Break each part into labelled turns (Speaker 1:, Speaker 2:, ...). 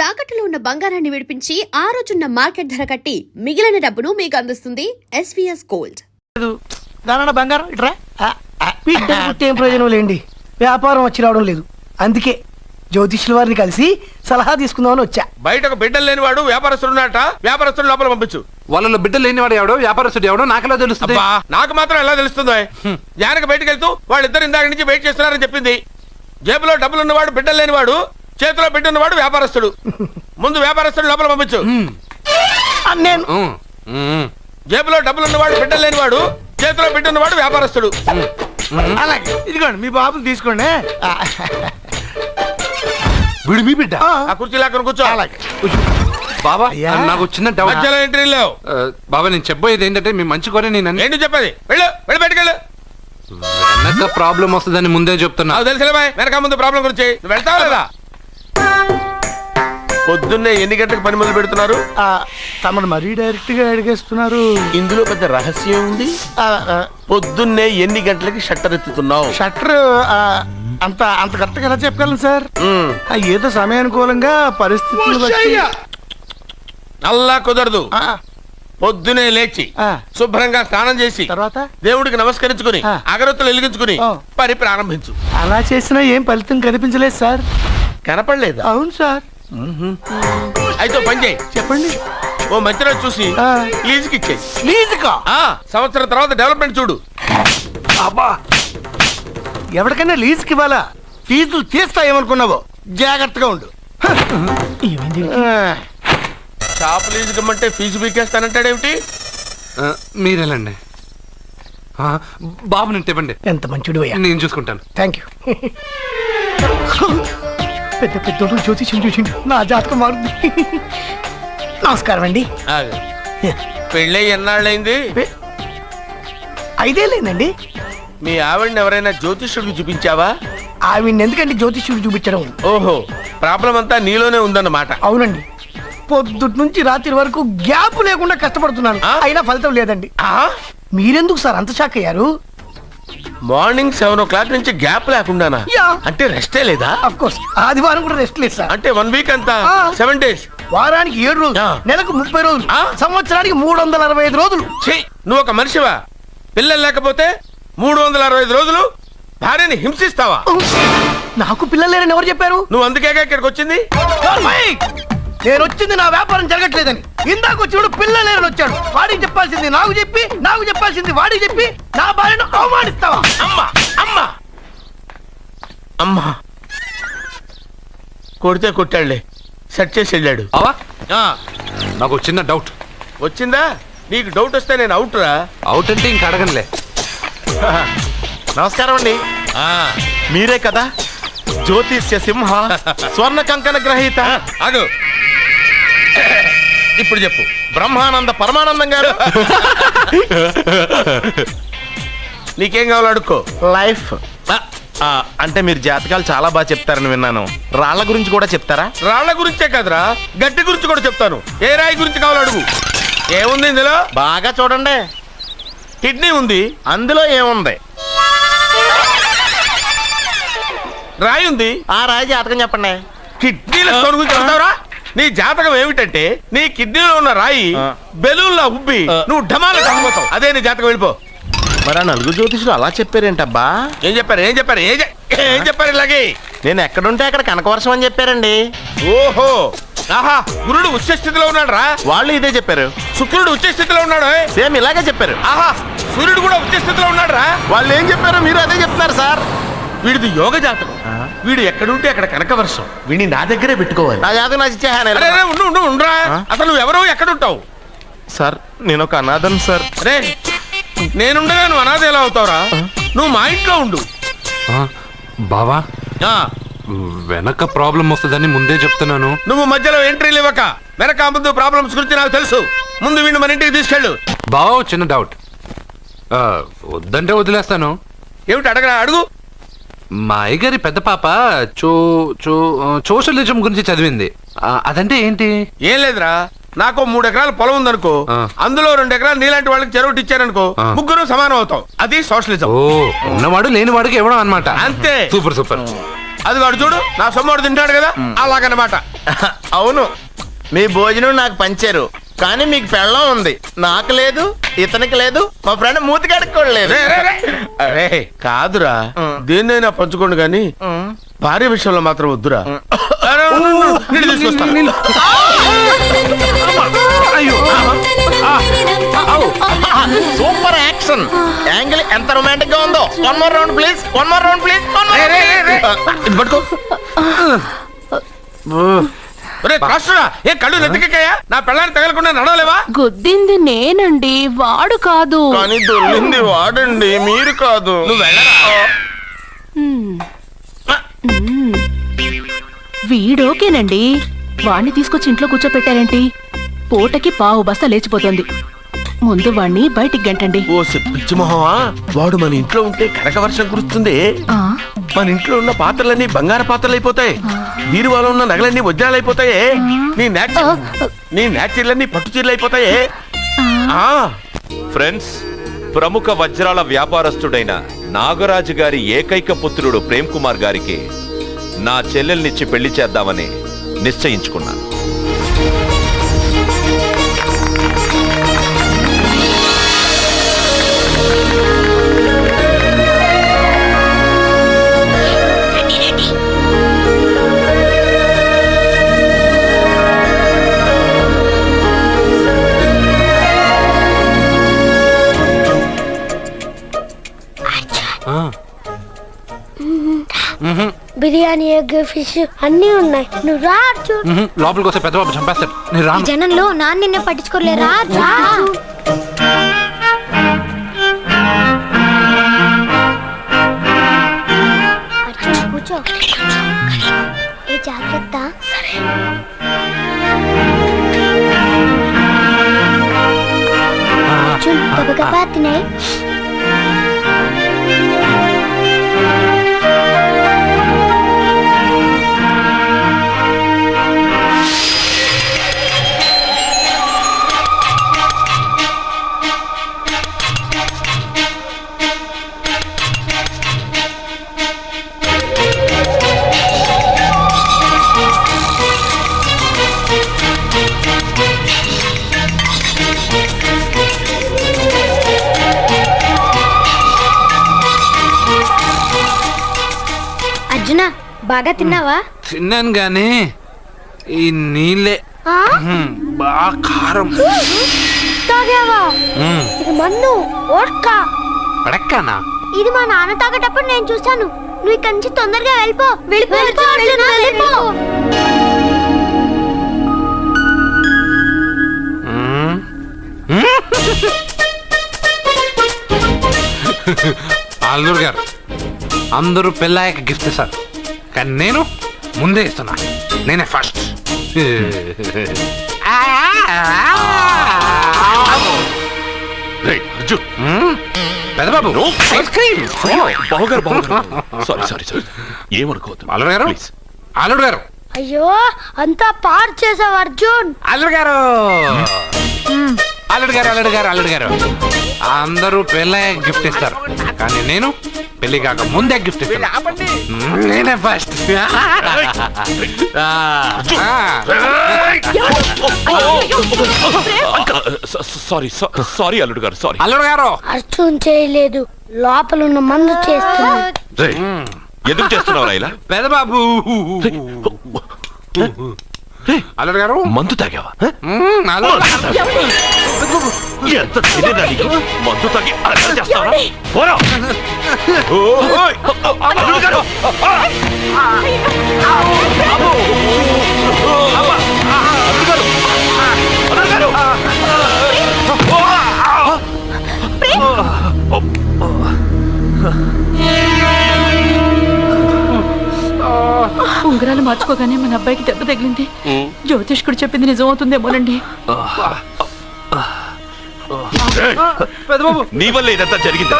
Speaker 1: తాకట్టులో ఉన్న బంగారాన్ని విడిపించి ఆ రోజున్న మార్కెట్ ధర కట్టి మిగిలిన డబ్బును మీకు అందిస్తుంది ఎస్వీఎస్ గోల్డ్.
Speaker 2: దానన్న బంగారం ఇట్రా. ఏం ప్రయోజనం లేండి, వ్యాపారం వచ్చి రావడం లేదు. అందుకే జ్యోతిష్యుల వారిని కలిసి సలహా తీసుకుందామని వచ్చా.
Speaker 3: బయటకు బిడ్డలు లేనివాడు వ్యాపారస్తుడున్నట, వ్యాపారస్తుడు లోపల పంపించు.
Speaker 4: వాళ్ళలో బిడ్డలు లేనివాడు ఎవడో వ్యాపారస్తుడు ఎవడో నాకెలా తెలుస్తుంది?
Speaker 3: నాకు మాత్రం ఎలా తెలుస్తుందో? జానకి బయటకు వెళ్తూ వాళ్ళిద్దరు ఇందాక నుంచి వెయిట్ చేస్తున్నారని చెప్పింది. జేబులో డబ్బులు ఉన్నవాడు బిడ్డలు లేనివాడు, చేతిలో బిడ్డ ఉన్నవాడు వ్యాపారస్తుడు. ముందు వ్యాపారస్తుడు లోపల పంపించు.
Speaker 2: నేను
Speaker 3: జేబులో డబ్బులు ఉన్నవాడు బిడ్డలు లేనివాడు, చేతిలో బిడ్డ ఉన్నవాడు వ్యాపారస్తుడు.
Speaker 2: అలాగే ఇదిగోండి మీ బాబుని తీసుకోండి.
Speaker 4: వీడు మీ బిడ్డ?
Speaker 3: ఆ కుర్చీలో అక్కడ కూర్చో.
Speaker 4: బాబా నాకు చిన్న డౌట్.
Speaker 3: మధ్యలో ఎంట్రీ లేవు.
Speaker 4: బాబా నేను చెప్పబోయేది ఏంటంటే మీ మంచి కోరే నేను
Speaker 3: ఏంటి చెప్పేది? వెళ్ళు వెళ్ళి బయటకెళ్ళు.
Speaker 4: వెనక ప్రాబ్లం వస్తుందని ముందే చెప్తున్నా.
Speaker 3: తెలుసులే బాయ్, వెనక ముందు ప్రాబ్లం గురించి. నువ్వు వెళ్తావా లేదా? పొద్దున్నే ఎన్ని గంటలకు పని మొదలు పెడుతున్నారు?
Speaker 2: తమను మరీ డైరెక్ట్ గా అడిగేస్తున్నారు.
Speaker 3: ఇందులో పెద్ద రహస్యం ఉంది. పొద్దున్నే ఎన్ని గంటలకి షట్టర్ ఎత్తుతున్నావు?
Speaker 2: షట్టర్ అంత అంత కరెక్ట్ గా ఎలా చెప్పగలను సార్? ఏదో సమయానుకూలంగా పరిస్థితులు బట్టి.
Speaker 3: అల్లా కుదరదు. పొద్దునే లేచి శుభ్రంగా స్నానం చేసి
Speaker 2: తర్వాత
Speaker 3: దేవుడికి నమస్కరించుకుని అగరొత్తులు వెలిగించుకుని పని ప్రారంభించు.
Speaker 2: అలా చేసినా ఏం ఫలితం కనిపించలేదు సార్.
Speaker 3: కనపడలేదు?
Speaker 2: అవును సార్.
Speaker 3: అయితే పని చేయి.
Speaker 2: చెప్పండి.
Speaker 3: ఓ మంచి రోజు చూసి లీజుకి ఇచ్చే.
Speaker 2: లీజుకా?
Speaker 3: సంవత్సరం తర్వాత డెవలప్మెంట్ చూడు.
Speaker 2: అబ్బా, ఎవరికైనా లీజుకి ఇవ్వాలా? ఫీజులు తీస్తాయేమనుకున్నావో, జాగ్రత్తగా ఉండు.
Speaker 3: షాప్ లీజుకి ఇమ్మంటే ఫీజు పీకేస్తానంటాడేమిటి?
Speaker 4: మీరెళ్ళండి బాబు, నేను ఇవ్వండి.
Speaker 2: ఎంత మంచిడు,
Speaker 4: నేను చూసుకుంటాను.
Speaker 2: Thank you. పెద్ద పెద్దోడు జ్యోతిష్యం చూసిండు, నా జాతకం మారుంది. నమస్కారం అండి.
Speaker 3: పెళ్ళై ఎన్నాళ్ళైంది?
Speaker 2: 5 ఏళ్ళైందండి.
Speaker 3: మీ ఆవిడని ఎవరైనా జ్యోతిష్యుడికి చూపించావా?
Speaker 2: ఆవిడ ఎందుకండి జ్యోతిష్యుడు చూపించడం?
Speaker 3: ఓహో, ప్రాబ్లం అంతా నీలోనే ఉందన్నమాట.
Speaker 2: అవునండి, పొద్దుటి నుంచి రాత్రి వరకు గ్యాప్ లేకుండా కష్టపడుతున్నాను, అయినా ఫలితం లేదండి. మీరెందుకు సార్ అంత షాక్ అయ్యారు?
Speaker 3: మార్నింగ్ 7 o'clock నుంచి గ్యాప్ లేకుండానా? అంటే రెస్టే లేదా?
Speaker 2: ఆఫ్ కోర్స్, ఆదివారం కూడా రెస్ట్ లేదు సార్.
Speaker 3: అంటే 1 వీక్ అంతా 7 days.
Speaker 2: వారానికి 7 రోజులు, నెలకు 30 రోజులు, సంవత్సరానికి 365 రోజులు.
Speaker 3: నువ్వు ఒక మనిషివా? పిల్లలు లేకపోతే 365 రోజులు భార్యని హింసిస్తావా?
Speaker 2: నాకు పిల్లలు లేరని ఎవరు చెప్పారు?
Speaker 3: నువ్వు అందుకేగా ఇక్కడికి వచ్చింది.
Speaker 2: నేను వచ్చింది నా వ్యాపారం జరగట్లేదని. ఇందాక వచ్చినప్పుడు పిల్లలు లేరని వచ్చాడు. వాడికి చెప్పాల్సింది నాకు చెప్పి, నాకు చెప్పాల్సింది వాడికి చెప్పి నా భార్యను అవమానిస్తావా?
Speaker 3: అమ్మా అమ్మా అమ్మా, కొడితే కొట్టాడులే, సెట్ చేసి వెళ్ళాడు.
Speaker 4: నాకు చిన్న డౌట్
Speaker 3: వచ్చిందా? నీకు డౌట్ వస్తే నేను అవుట్ రా.
Speaker 4: అవుట్ అంటే ఇంక అడగనులే.
Speaker 3: నమస్కారం అండి. మీరే కదా జ్యోతిష్య సింహ స్వర్ణ కంకణ గ్రహీత? అదు ఇప్పుడు చెప్పు. బ్రహ్మానంద పరమానందం గారు. నీకేం కావాలో అడుక్కో.
Speaker 5: లైఫ్ అంటే మీరు జాతకాలు చాలా బాగా చెప్తారని విన్నాను. రాళ్ల గురించి కూడా చెప్తారా?
Speaker 3: రాళ్ల గురించే కదరా, గట్టి గురించి కూడా చెప్తాను. ఏ రాయి గురించి కావాలో అడుగు. ఏముంది ఇందులో?
Speaker 5: బాగా చూడండి.
Speaker 3: కిడ్నీ ఉంది.
Speaker 5: అందులో ఏముంది?
Speaker 3: రాయి ఉంది.
Speaker 5: ఆ రాయి జాతకం చెప్పండి.
Speaker 3: కిడ్నీల స్టోన్ గురించి చెప్తావురా? నీ జాతకం ఏమిటంటే నీ కిడ్నీలో ఉన్న రాయి బెలూన్లా ఉబ్బి నువ్వు ఢమాల చచ్చిపోతావు. అదే నీ జాతకం. వెళ్ళిపో.
Speaker 5: మరి ఆ 4 జ్యోతిషులు అలా చెప్పారేంటబ్బా?
Speaker 3: ఏం చెప్పారు? ఏం చెప్పారు? ఏం చెప్పారు? ఇలాగే
Speaker 5: నేను ఎక్కడుంటే అక్కడ కనకవర్షం అని చెప్పారండి.
Speaker 3: ఓహో, ఆహా, గురుడు ఉచ్చ స్థితిలో ఉన్నాడు రా.
Speaker 5: వాళ్ళు ఇదే చెప్పారు.
Speaker 3: శుక్రుడు ఉచ్చ స్థితిలో ఉన్నాడు.
Speaker 5: సేమ్ ఇలాగే చెప్పారు.
Speaker 3: ఆహా, సూర్యుడు కూడా ఉచ్చ స్థితిలో ఉన్నాడు రా.
Speaker 5: వాళ్ళు ఏం చెప్పారో మీరు అదే చెప్తున్నారు సార్.
Speaker 3: వీడిది యోగ జాతకం. వీడు ఎక్కడుంటే అక్కడ కనకవర్షం. వీడిని నా దగ్గరే పెట్టుకోవాలి.
Speaker 5: నా జాతకం నాకు ఇచ్చేహాను.
Speaker 3: ఉండరా. అసలు నువ్వెవరో ఎక్కడుంటావు?
Speaker 5: సార్ నేను ఒక అనాథం సార్.
Speaker 3: రే, నేనుండగా నువ్వు అనాథ ఎలా అవుతావురా? నువ్వు మా ఇంట్లో ఉండు.
Speaker 4: బావా, వెనక ప్రాబ్లం వస్తుందని ముందే చెప్తున్నాను.
Speaker 3: నువ్వు మధ్యలో ఎంట్రీలు ఇవ్వక. వెనక ముందు ప్రాబ్లమ్స్ గురించి నాకు తెలుసు. ముందు వీడిని మన ఇంటికి తీసుకెళ్ళు.
Speaker 4: బావా, చిన్న డౌట్. వద్దంటే వదిలేస్తాను.
Speaker 3: ఏమిటి అడగరా? అడుగు.
Speaker 4: మా అయ్యగారి పెద్ద పాప సోషలిజం గురించి చదివింది. అదంటే ఏంటి?
Speaker 3: ఏం లేదురా, నాకు 3 ఎకరాల పొలం ఉందనుకో, అందులో 2 ఎకరాలు నీలాంటి వాళ్ళకి చెరువు ఇచ్చారనుకో, ముగ్గురు సమానం అవుతాం. అది సోషలిజం.
Speaker 4: ఉన్నవాడు లేనివాడికి ఇవ్వడం అన్నమాట.
Speaker 3: అంతే.
Speaker 4: Super super.
Speaker 3: అది వాడు చూడు నా సొమ్మడు తింటాడు కదా అలాగనమాట.
Speaker 5: అవును, మీ భోజనం నాకు పంచారు, కానీ మీకు పెళ్ళం ఉంది, నాకు లేదు, ఇతనికి లేదు, మా ఫ్రెండ్ మూతి కడుక్కోలేదు.
Speaker 3: అరే కాదురా, దేన్నైనా పంచుకోండి కానీ భార్య విషయంలో మాత్రం వద్దురా. అరే, నీళ్ళు తీసుకొస్తాను.
Speaker 5: సూపర్ యాక్షన్ యాంగిల్ ఎంత రొమాంటిక్ గా ఉందో. One more round please, one more round please.
Speaker 3: ఇది పట్టుకో. ఒరే రాష్ట్రుడా, ఏ కళ్ళు నెత్తికెక్కాయా? నా పెళ్ళాన్ని తగలకుండా నడవలేవా?
Speaker 6: గుద్దింది నేనండి, వాడు కాదు.
Speaker 5: కానీ దొల్లింది వాడండి, మీరు కాదు.
Speaker 3: నువ్వు వెళ్ళరా.
Speaker 6: వీడోకేనండి, వాణ్ణి తీసుకొచ్చి ఇంట్లో కూర్చోపెట్టారేంటి? పూటకి పావు బస్తా లేచిపోతుంది. ముందు వాణ్ణి బయటికి గంటండి.
Speaker 3: ఓ పిచ్చి మొహమా, వాడు మన ఇంట్లో ఉంటే కనక వర్షం కురుస్తుంది.
Speaker 6: ఆ,
Speaker 3: మన ఇంట్లో ఉన్న పాత్రలన్నీ బంగారు పాత్రలు అయిపోతాయి, బీరువాలో ఉన్న నగలన్నీ వజ్రాలు అయిపోతాయి, నీ నాచీర్లన్నీ పట్టు చీరలు అయిపోతాయి.
Speaker 7: ఫ్రెండ్స్, ప్రముఖ వజ్రాల వ్యాపారస్తుడైన నాగరాజు గారి ఏకైక పుత్రుడు ప్రేమ్ కుమార్ గారికి నా చెల్లెల్నిచ్చి పెళ్లి చేద్దామని నిశ్చయించుకున్నాను.
Speaker 8: బిర్యానీ, ఎగ్, ఫిష్ అన్నీ ఉన్నాయి. నువ్వు రా అర్జున్.
Speaker 4: లోపలికి వస్తే పెద్ద బాబు చంపేస్తాడు. నేను రాను.
Speaker 8: జనంలో నాన్న నిన్నే పట్టించుకోలే. రా రా అర్జున్, కూర్చో. ఏ జాగ్రత్త. అర్జున్, గబగబా తినాయి. అర్జున, బాగా తిన్నావా?
Speaker 4: తిన్నాను గానీ ఈ నీళ్ళే బాగా కారం.
Speaker 8: తాగావా? ఇది మన్ను ఓట్కా.
Speaker 4: పడక్కనా?
Speaker 8: ఇది మా నాన్న తాగేటప్పుడు నేను చూశాను. నువ్వు ఇక్కడి నుంచి తొందరగా వెళ్ళిపో. వెళ్ళిపో అర్జున, వెళ్ళిపో.
Speaker 4: అల్లుడు గారు, అందరూ పెళ్ళాయక గిఫ్ట్ ఇస్తారు, కానీ నేను ముందే ఇస్తున్నా. నేనే ఫస్ట్. పెద్దబాబు ఐస్ క్రీమ్.
Speaker 7: ఏమనుకోవద్దు.
Speaker 4: అల్లుడు గారు, అల్లుడు గారు,
Speaker 8: అయ్యో, అంతా పాడు చేసావు అర్జున్.
Speaker 4: అల్లుడు గారు, అల్లుడు గారు, అల్లుడు గారు, అల్లుడు గారు, అందరూ పెళ్ళాయక గిఫ్ట్ ఇస్తారు, కానీ నేను పెళ్లి కాక ముందే గిఫ్ట్ ఇస్తాను. నేనే ఫస్ట్.
Speaker 7: సారీ అల్లుడు గారు, సారీ.
Speaker 4: అల్లుడు గారు,
Speaker 8: అర్జున్ చేయలేదు, లోపల ఉన్న మందు చేస్తుంది.
Speaker 7: ఎందుకు చేస్తున్నావు ఇలా?
Speaker 4: పెద్దబాబు, అల్లుడు గారు,
Speaker 7: మందు తాగావా?
Speaker 5: ఎంత తెలియదా నీకు? మందు తాగి అలా చేస్తావా? పోరా.
Speaker 7: ఓయ్!
Speaker 5: అల్లుడు గారు. అల్లుడు గారు.
Speaker 6: ఉంగరాలు మార్చుకోగానే మన అబ్బాయికి దెబ్బ తగిలింది. జ్యోతిష్కుడు చెప్పింది నిజం అవుతుందేమోనండి.
Speaker 7: నీ వల్ల ఇదంతా జరిగింది.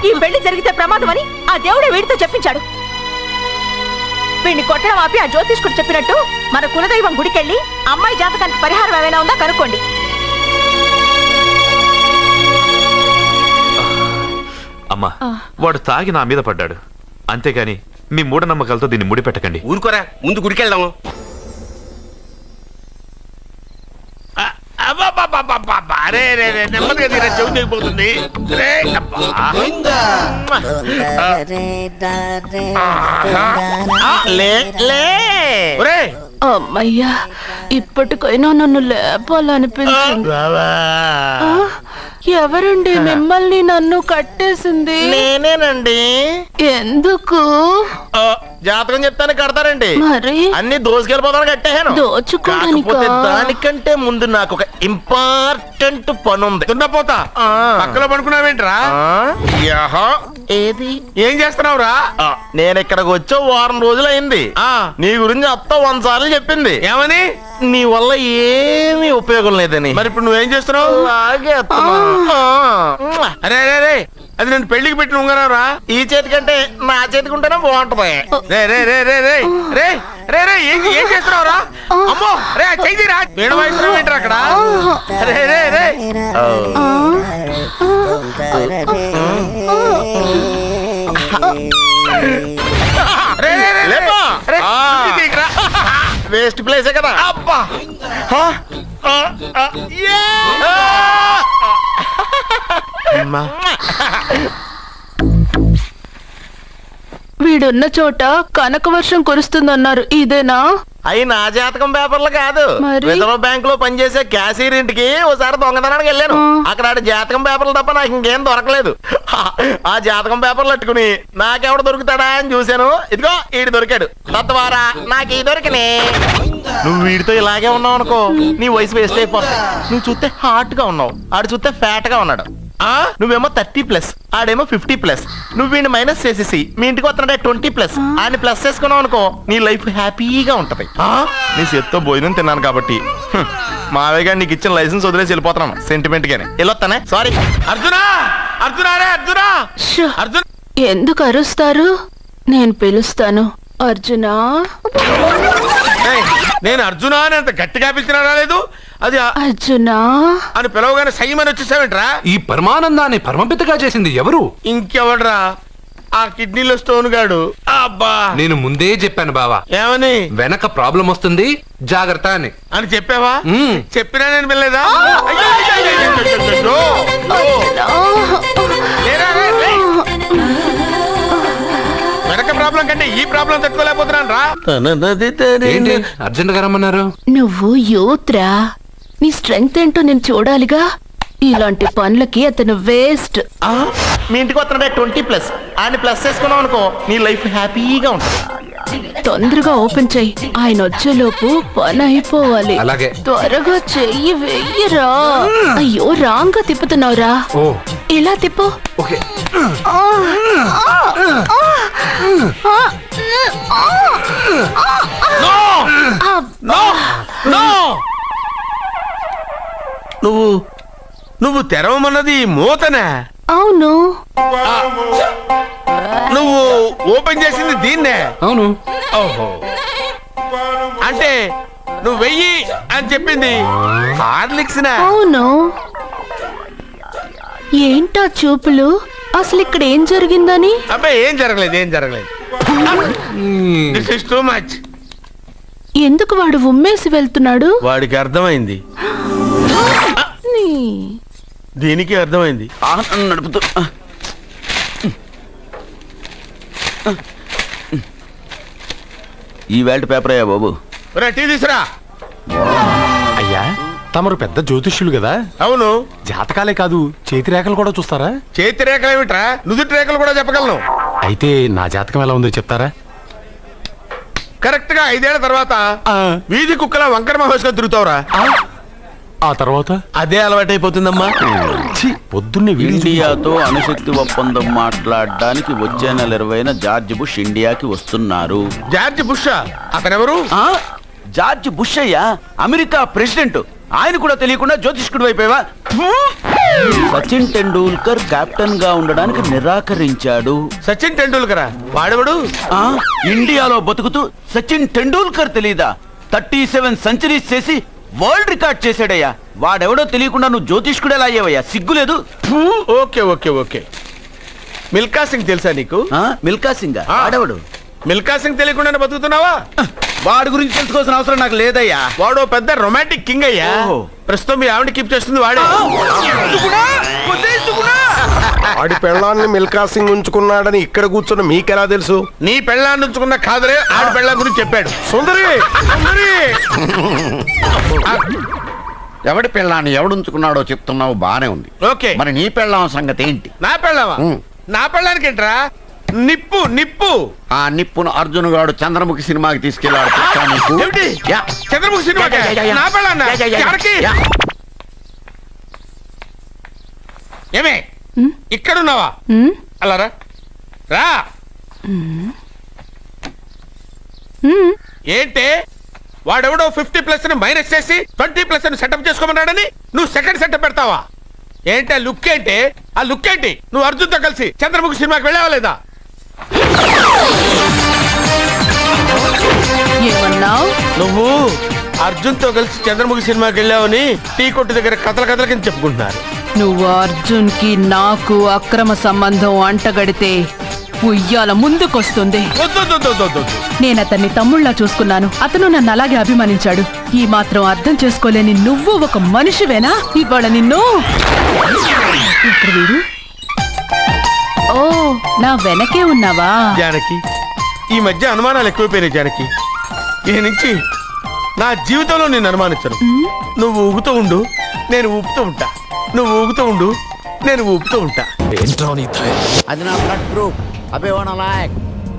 Speaker 6: ఈ పెళ్లి జరిగితే ప్రమాదం అని ఆ దేవుడే వీడితో చెప్పించాడు. వీడిని కొట్టడం ఆపి ఆ జ్యోతిష్కుడు చెప్పినట్టు మన కులదైవం గుడికెళ్ళి అమ్మాయి జాతకానికి పరిహారం ఏమైనా ఉందా కనుక్కోండి.
Speaker 7: అమ్మా వాడు తాగి నా మీద పడ్డాడు, అంతేగాని మీ మూఢనమ్మకాలతో దీన్ని ముడిపెట్టకండి.
Speaker 9: ఊరుకోరా, ముందు గుడికెళ్దాము.
Speaker 3: అరే రే రే, నెమ్మదిగా తీరా, చెవి తెగిపోతుంది. రే, అబ్బా. ఒరేయ్,
Speaker 6: అమ్మయ్యా, ఇప్పటికైనా నన్ను లేపాలనిపించింది. ఆ, ఎవరండి మిమ్మల్ని నన్ను కట్టేసింది?
Speaker 5: నేనేనండి.
Speaker 6: ఎందుకు?
Speaker 5: జాతకం చెప్తాను కడతారండి.
Speaker 6: మరి
Speaker 5: అన్ని దోసుకెళ్ళిపోతాను కట్టేహాను.
Speaker 6: దోచుకోవడానికా?
Speaker 5: కాకపోతే దానికంటే ముందు నాకు ఒక ఇంపార్టెంట్ పని ఉంది.
Speaker 3: దున్నపోతా పక్కలో పడుకున్నావేంట్రా?
Speaker 5: ఏది?
Speaker 3: ఏం చేస్తున్నావురా?
Speaker 5: నేను ఇక్కడికి వచ్చి వారం రోజులు అయింది. నీ గురించి అత్త 100 సార్లు చెప్పింది.
Speaker 3: ఏమని?
Speaker 5: నీ వల్ల ఏమీ ఉపయోగం లేదని.
Speaker 3: మరి ఇప్పుడు నువ్వేం చేస్తున్నావు?
Speaker 5: అలాగే అత్తమా.
Speaker 3: అరే అరే అరే, అది నేను పెళ్లికి పెట్టిన ఉంగరారా?
Speaker 5: ఈ చేతి కంటే నా చేతికి ఉంటేనే బాగుంటది.
Speaker 3: రే రే రే రే రే రే రే రే, ఏం చేస్తున్నావురా? అమ్మో, రే చెయ్యిరా, వీణ వాయిస్తున్నావు ఏంట్రా అక్కడ? రే రే రే రే రే రే
Speaker 5: లేపా.
Speaker 3: రే, ఇది ఇక్కడ.
Speaker 5: వేస్ట్ ప్లేసే కదా.
Speaker 3: అబ్బా.
Speaker 6: వీడున్న చోట కనక వర్షం కురుస్తుందన్నారు, ఇదేనా?
Speaker 5: అయి నా జాతకం పేపర్లు కాదు.
Speaker 6: మరి?
Speaker 5: రిజర్వ్ బ్యాంక్ లో పనిచేసే క్యాషియర్ ఇంటికి ఓసారి దొంగతనానికి వెళ్ళాను. అక్కడ ఆడి జాతకం పేపర్లు తప్ప నాకు ఇంకేం దొరకలేదు. ఆ జాతకం పేపర్లు పట్టుకుని నాకెవడు దొరుకుతాడా అని చూశాను. ఇదిగో ఈడు దొరికాడు. తత్వారా నాకు ఈ దొరికినే. నువ్వు వీడితో ఇలాగే ఉన్నావు అనుకో, నీ వయసు వేస్ట్ అయిపోతుంది. నువ్వు చూస్తే హాట్ గా ఉన్నావు, ఆడు చూస్తే ఫ్యాట్ గా ఉన్నాడు. నువ్వేమో 30+, ఆడేమో 50+. నువ్వు వీడిని మైనస్ చేసేసి మీ ఇంటికి వస్తున్నాడే 20+, ఆయన ప్లస్ చేసుకున్నావు అనుకో, నీ లైఫ్ హ్యాపీగా ఉంటది. నీ చేత్తో భోజనం తిన్నాను కాబట్టి మావయ్య గారు నీకు ఇచ్చిన లైసెన్స్ వదిలేసి వెళ్ళిపోతున్నాను సెంటిమెంట్ గానే. వెళ్ళొస్తానే. సారీ.
Speaker 3: అర్జునా, అర్జునా రే అర్జునా, అర్జున్.
Speaker 6: ఎందుకు అరుస్తారు? నేను పిలుస్తాను. అర్జునా.
Speaker 3: నేను అర్జునా అని అంత గట్టిగా పిలిచినా రాలేదు. అది
Speaker 6: అర్జునా
Speaker 3: అని పిలవగానే సైమని వచ్చేసావేంట్రా?
Speaker 4: ఈ పరమానందాన్ని పరమపితగా చేసింది ఎవరు?
Speaker 3: ఇంకెవడ్రా? ఆ కిడ్నీలో స్టోన్ గాడు. అబ్బా,
Speaker 4: నేను ముందే చెప్పాను బావా,
Speaker 3: ఏమని?
Speaker 4: వెనక ప్రాబ్లం వస్తుంది, జాగ్రత్త అని.
Speaker 3: అని చెప్పావా? చెప్పినా నేను వెళ్ళలేదా? వెనక ప్రాబ్లం కంటే ఈ ప్రాబ్లం తట్టుకోలేకపోతున్నాను రా.
Speaker 4: ఏంటి అర్జెంట్ గా రమ్మన్నారు?
Speaker 6: నువ్వు యూత్రా, నీ స్ట్రెంగ్త్ ఏంటో నేను చూడాలిగా. ఇలాంటి పనులకి అతను వేస్ట్.
Speaker 5: మీ ఇంటికి వస్తున్నాడే 20+, ఆయన ప్లస్ చేసుకున్నావు అనుకో, నీ లైఫ్ హ్యాపీగా ఉంటుంది.
Speaker 6: తొందరగా ఓపెన్ చెయ్యి, ఆయన వచ్చేలోపు పని అయిపోవాలి.
Speaker 4: అలాగే.
Speaker 6: త్వరగా చెయ్యి వెయ్యరా. అయ్యో, రాంగ్ గా తిప్పుతున్నావురా.
Speaker 4: ఓ,
Speaker 6: ఇలా తిప్పు.
Speaker 4: ఓకే.
Speaker 3: నువ్వు తెరవమన్నది మూతనే.
Speaker 6: అవును.
Speaker 3: నువ్వు ఓపెన్ చేసింది దీన్నే.
Speaker 4: అవును.
Speaker 3: ఓహో, అంటే నువ్వు వెయ్యి అని చెప్పింది హార్లిక్స్.
Speaker 6: అవును. ఏంటా చూపులు? అసలు ఇక్కడ ఏం జరిగిందని?
Speaker 3: అబ్బాయి ఏం జరగలేదు, ఏం జరగలేదు. This is too much.
Speaker 6: ఎందుకు వాడు ఉమ్మేసి వెళ్తున్నాడు?
Speaker 3: వాడికి అర్థమైంది, దీనికి అర్థమైంది.
Speaker 9: నడుపుతూ ఈ వేల్ట్ పేపర్ అయ్యా బాబు.
Speaker 3: టీ తీసురా.
Speaker 10: అయ్యా, తమరు పెద్ద జ్యోతిష్యులు కదా.
Speaker 3: అవును.
Speaker 10: జాతకాలే కాదు, చేతి రేఖలు కూడా చూస్తారా?
Speaker 3: చేతి రేఖలు ఏమిట్రా, నుదుటి రేఖలు కూడా చెప్పగలను.
Speaker 10: అయితే నా జాతకం ఎలా ఉందో చెప్తారా?
Speaker 3: కరెక్ట్ గా 5 ఏళ్ల తర్వాత వీధి కుక్కల వంకర మహేష్గా తిరుగుతావురా.
Speaker 10: ఆ తర్వాత
Speaker 3: అదే అలవాటైపోతుందమ్మా.
Speaker 10: పొద్దున్నే
Speaker 9: ఇండియాతో అణుశక్తి ఒప్పందం మాట్లాడడానికి వచ్చే నెల 20న జార్జ్ బుష్ ఇండియాకి వస్తున్నారు.
Speaker 3: జార్జ్ బుష్ అతనెవరు?
Speaker 9: జార్జ్ బుష్ అయ్యా, అమెరికా ప్రెసిడెంట్. ఆయన కూడా తెలియకుండా జ్యోతిష్కుడు వైపోయావా? సచిన్ టెండూల్కర్ కెప్టెన్ గా ఉండడానికి నిరాకరించాడు.
Speaker 3: సచిన్ టెండూల్కర్ వాడెవడు?
Speaker 9: ఇండియాలో బతుకుతూ సచిన్ టెండూల్కర్ తెలీదా? 37 సెంచరీస్ చేసి వరల్డ్ రికార్డ్ చేశాడయ్యా. వాడెవడో తెలియకుండా నువ్వు జ్యోతిష్కుడు ఎలా అయ్యావయ్యా? సిగ్గులేదు.
Speaker 3: Okay okay okay, Milkha Singh తెలుసా నీకు?
Speaker 9: మిల్కా సింగ్
Speaker 3: ఆ.
Speaker 9: ఆడవాడు.
Speaker 3: మిల్కా సింగ్ తెలియకుండానే బతుకుతున్నావా?
Speaker 9: వాడి గురించి తెలుసుకోవాల్సిన అవసరం నాకు లేదయ్యా.
Speaker 3: వాడు పెద్ద రొమాంటిక్ కింగ్ అయ్యా.
Speaker 9: ఓహో.
Speaker 3: ప్రస్తుతం మీ ఆవిడ కీప్ చేస్తుంది వాడే.
Speaker 11: ఆడి పెళ్ళాన్ని మిల్కా సింగ్ ఉంచుకున్నాడని ఇక్కడ కూర్చున్న మీకెలా తెలుసు?
Speaker 3: నీ పెళ్ళాన్ని ఉంచుకున్న కాదరే ఆడి పెళ్ళాం గురించి చెప్పాడు.
Speaker 11: సుందరి
Speaker 3: సుందరి!
Speaker 12: ఎవడి పెళ్ళాన్ని ఎవడుంచుకున్నాడో చెప్తున్నావు బానే ఉంది.
Speaker 3: ఓకే,
Speaker 12: మరి నీ పెళ్ళాం సంగతి ఏంటి?
Speaker 3: నా పెళ్ళామా? నా పెళ్ళానికి ఏంట్రా? నిప్పు నిప్పు.
Speaker 12: ఆ నిప్పును అర్జున్ గాడు చంద్రముఖి సినిమాకి తీసుకెళ్లాడు. తెలుసా నీకు?
Speaker 3: ఏమిటి?
Speaker 12: యా.
Speaker 3: చంద్రముఖి సినిమా నా పెళ్ళాన్నా? ఎవరికి? ఏమే ఇక్కడున్నావా? అలా రా రా. ఏంటి వాడెవడో 50+ మైనస్ చేసి 20+ సెటప్ చేసుకోమన్నాడని నువ్వు సెకండ్ సెటప్ పెడతావా? ఏంటి ఆ లుక్ ఏంటి? ఆ లుక్ ఏంటి? నువ్వు అర్జున్తో కలిసి చంద్రముఖి సినిమాకి వెళ్ళావా లేదా? నువ్వు అర్జున్తో కలిసి చంద్రముఖి సినిమాకి వెళ్ళావని టీ కొట్టు దగ్గర కథల కింద చెప్పుకుంటున్నారు.
Speaker 13: నువ్వు అర్జున్ కి నాకు అక్రమ సంబంధం అంటగడితే ఉయ్యాల ముందుకొస్తుంది. నేను అతన్ని తమ్ముళ్లా చూసుకున్నాను. అతను నన్ను అలాగే అభిమానించాడు. ఈ మాత్రం అర్థం చేసుకోలేని నువ్వు ఒక మనిషివేనా? ఇవాళ నిన్ను ఇక్కడ వీడు. ఓ, నా వెనకే ఉన్నావా?
Speaker 3: జానకి, ఈ మధ్య అనుమానాలు ఎక్కువైపోయినాయి జానకి. ఈ నుంచి నా జీవితంలో నేను అనుమానించను. నువ్వు ఊగుతూ ఉండు, నేను ఊపుతూ ఉంటా. నువ్వు ఊగుతూ ఉండు, నేను ఊపుతూ ఉంటా.
Speaker 12: అది నా బ్లడ్ గ్రూప్. అభివాన లాయక్.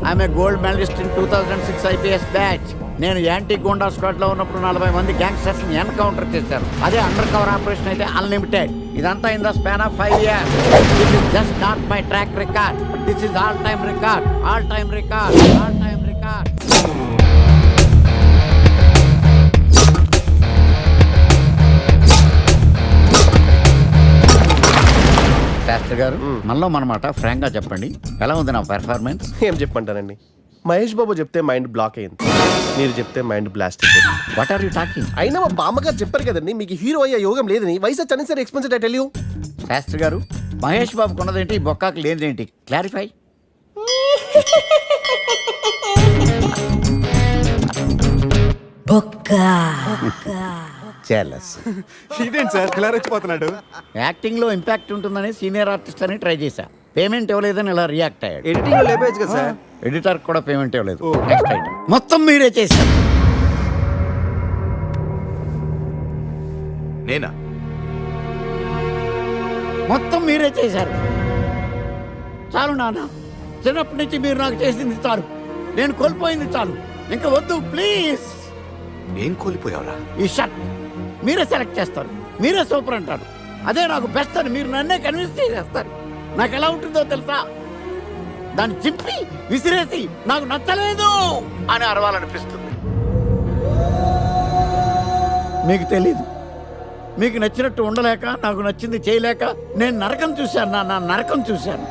Speaker 12: I'm a gold medalist in 2006 IPS batch. నేను యాంటీ గోండా స్క్వాడ్ లో ఉన్నప్పుడు 40 మంది గ్యాంగ్స్టర్స్ ని ఎన్కౌంటర్ చేశారు. అదే అండర్ కవర్ ఆపరేషన్ అయితే అన్లిమిటెడ్. ఇదంతా in the span of 5 years. This is just not my track record. This is all time record. All time record. All time record. Shastri గారు, మనలో మనమాట ఫ్రాంక్ గా చెప్పండి, ఎలా ఉంది నా పెర్ఫార్మెన్స్?
Speaker 11: ఏం చెప్పమంటానండి, మహేష్ బాబు చెప్తే మైండ్ బ్లాక్ అయింది, మీరు చెప్తే మైండ్ బ్లాస్ట్ అయిపోయింది.
Speaker 12: What are you talking?
Speaker 11: అయినా మా బామ్మగారు చెప్పారు కదండి మీకు హీరో అయ్యే యోగం లేదని. వయసు సరే expensive I tell you.
Speaker 12: Shastri గారు, మహేష్ బాబు కొన్నదేంటి, బొక్కాకి లేనిదేంటి? క్లారిఫై.
Speaker 11: ఇదేంటి సార్ ఇలా రెచ్చిపోతున్నాడు?
Speaker 12: యాక్టింగ్ లో ఇంపాక్ట్ ఉంటుందని సీనియర్ ఆర్టిస్ట్ అని ట్రై చేశా. పేమెంట్ ఇవ్వలేదని ఇలా రియాక్ట్ అయ్యాడు.
Speaker 11: ఎడిటింగ్ లో లేపేయచ్చు కదా సార్.
Speaker 12: ఎడిటర్ కూడా పేమెంట్ ఇవ్వలేదు. నెక్స్ట్ ఐటమ్ మొత్తం మీరే చేశారు.
Speaker 5: నేనా?
Speaker 12: మొత్తం మీరే చేశారు. చాలు నాన్న, చిన్నప్పటి నుంచి మీరు నాకు చేసింది చాలు. నేను కోల్పోయింది చాలు. ఇంకా వద్దు ప్లీజ్.
Speaker 5: ఏం కోల్పోయావురా?
Speaker 12: ఈ షర్ట్ మీరే సెలెక్ట్ చేస్తారు, మీరే సూపర్ అంటారు. అదే నాకు బెస్ట్ అని మీరు నన్నే కన్విన్స్ చేసేస్తారు. నాకు ఎలా ఉంటుందో తెలుసా? దాన్ని చింపి విసిరేసి నాకు నచ్చలేదు అని అరవాలనిపిస్తుంది. మీకు తెలీదు, మీకు నచ్చినట్టు ఉండలేక, నాకు నచ్చింది చేయలేక నేను నరకం చూశాను. నా నరకం చూశాను.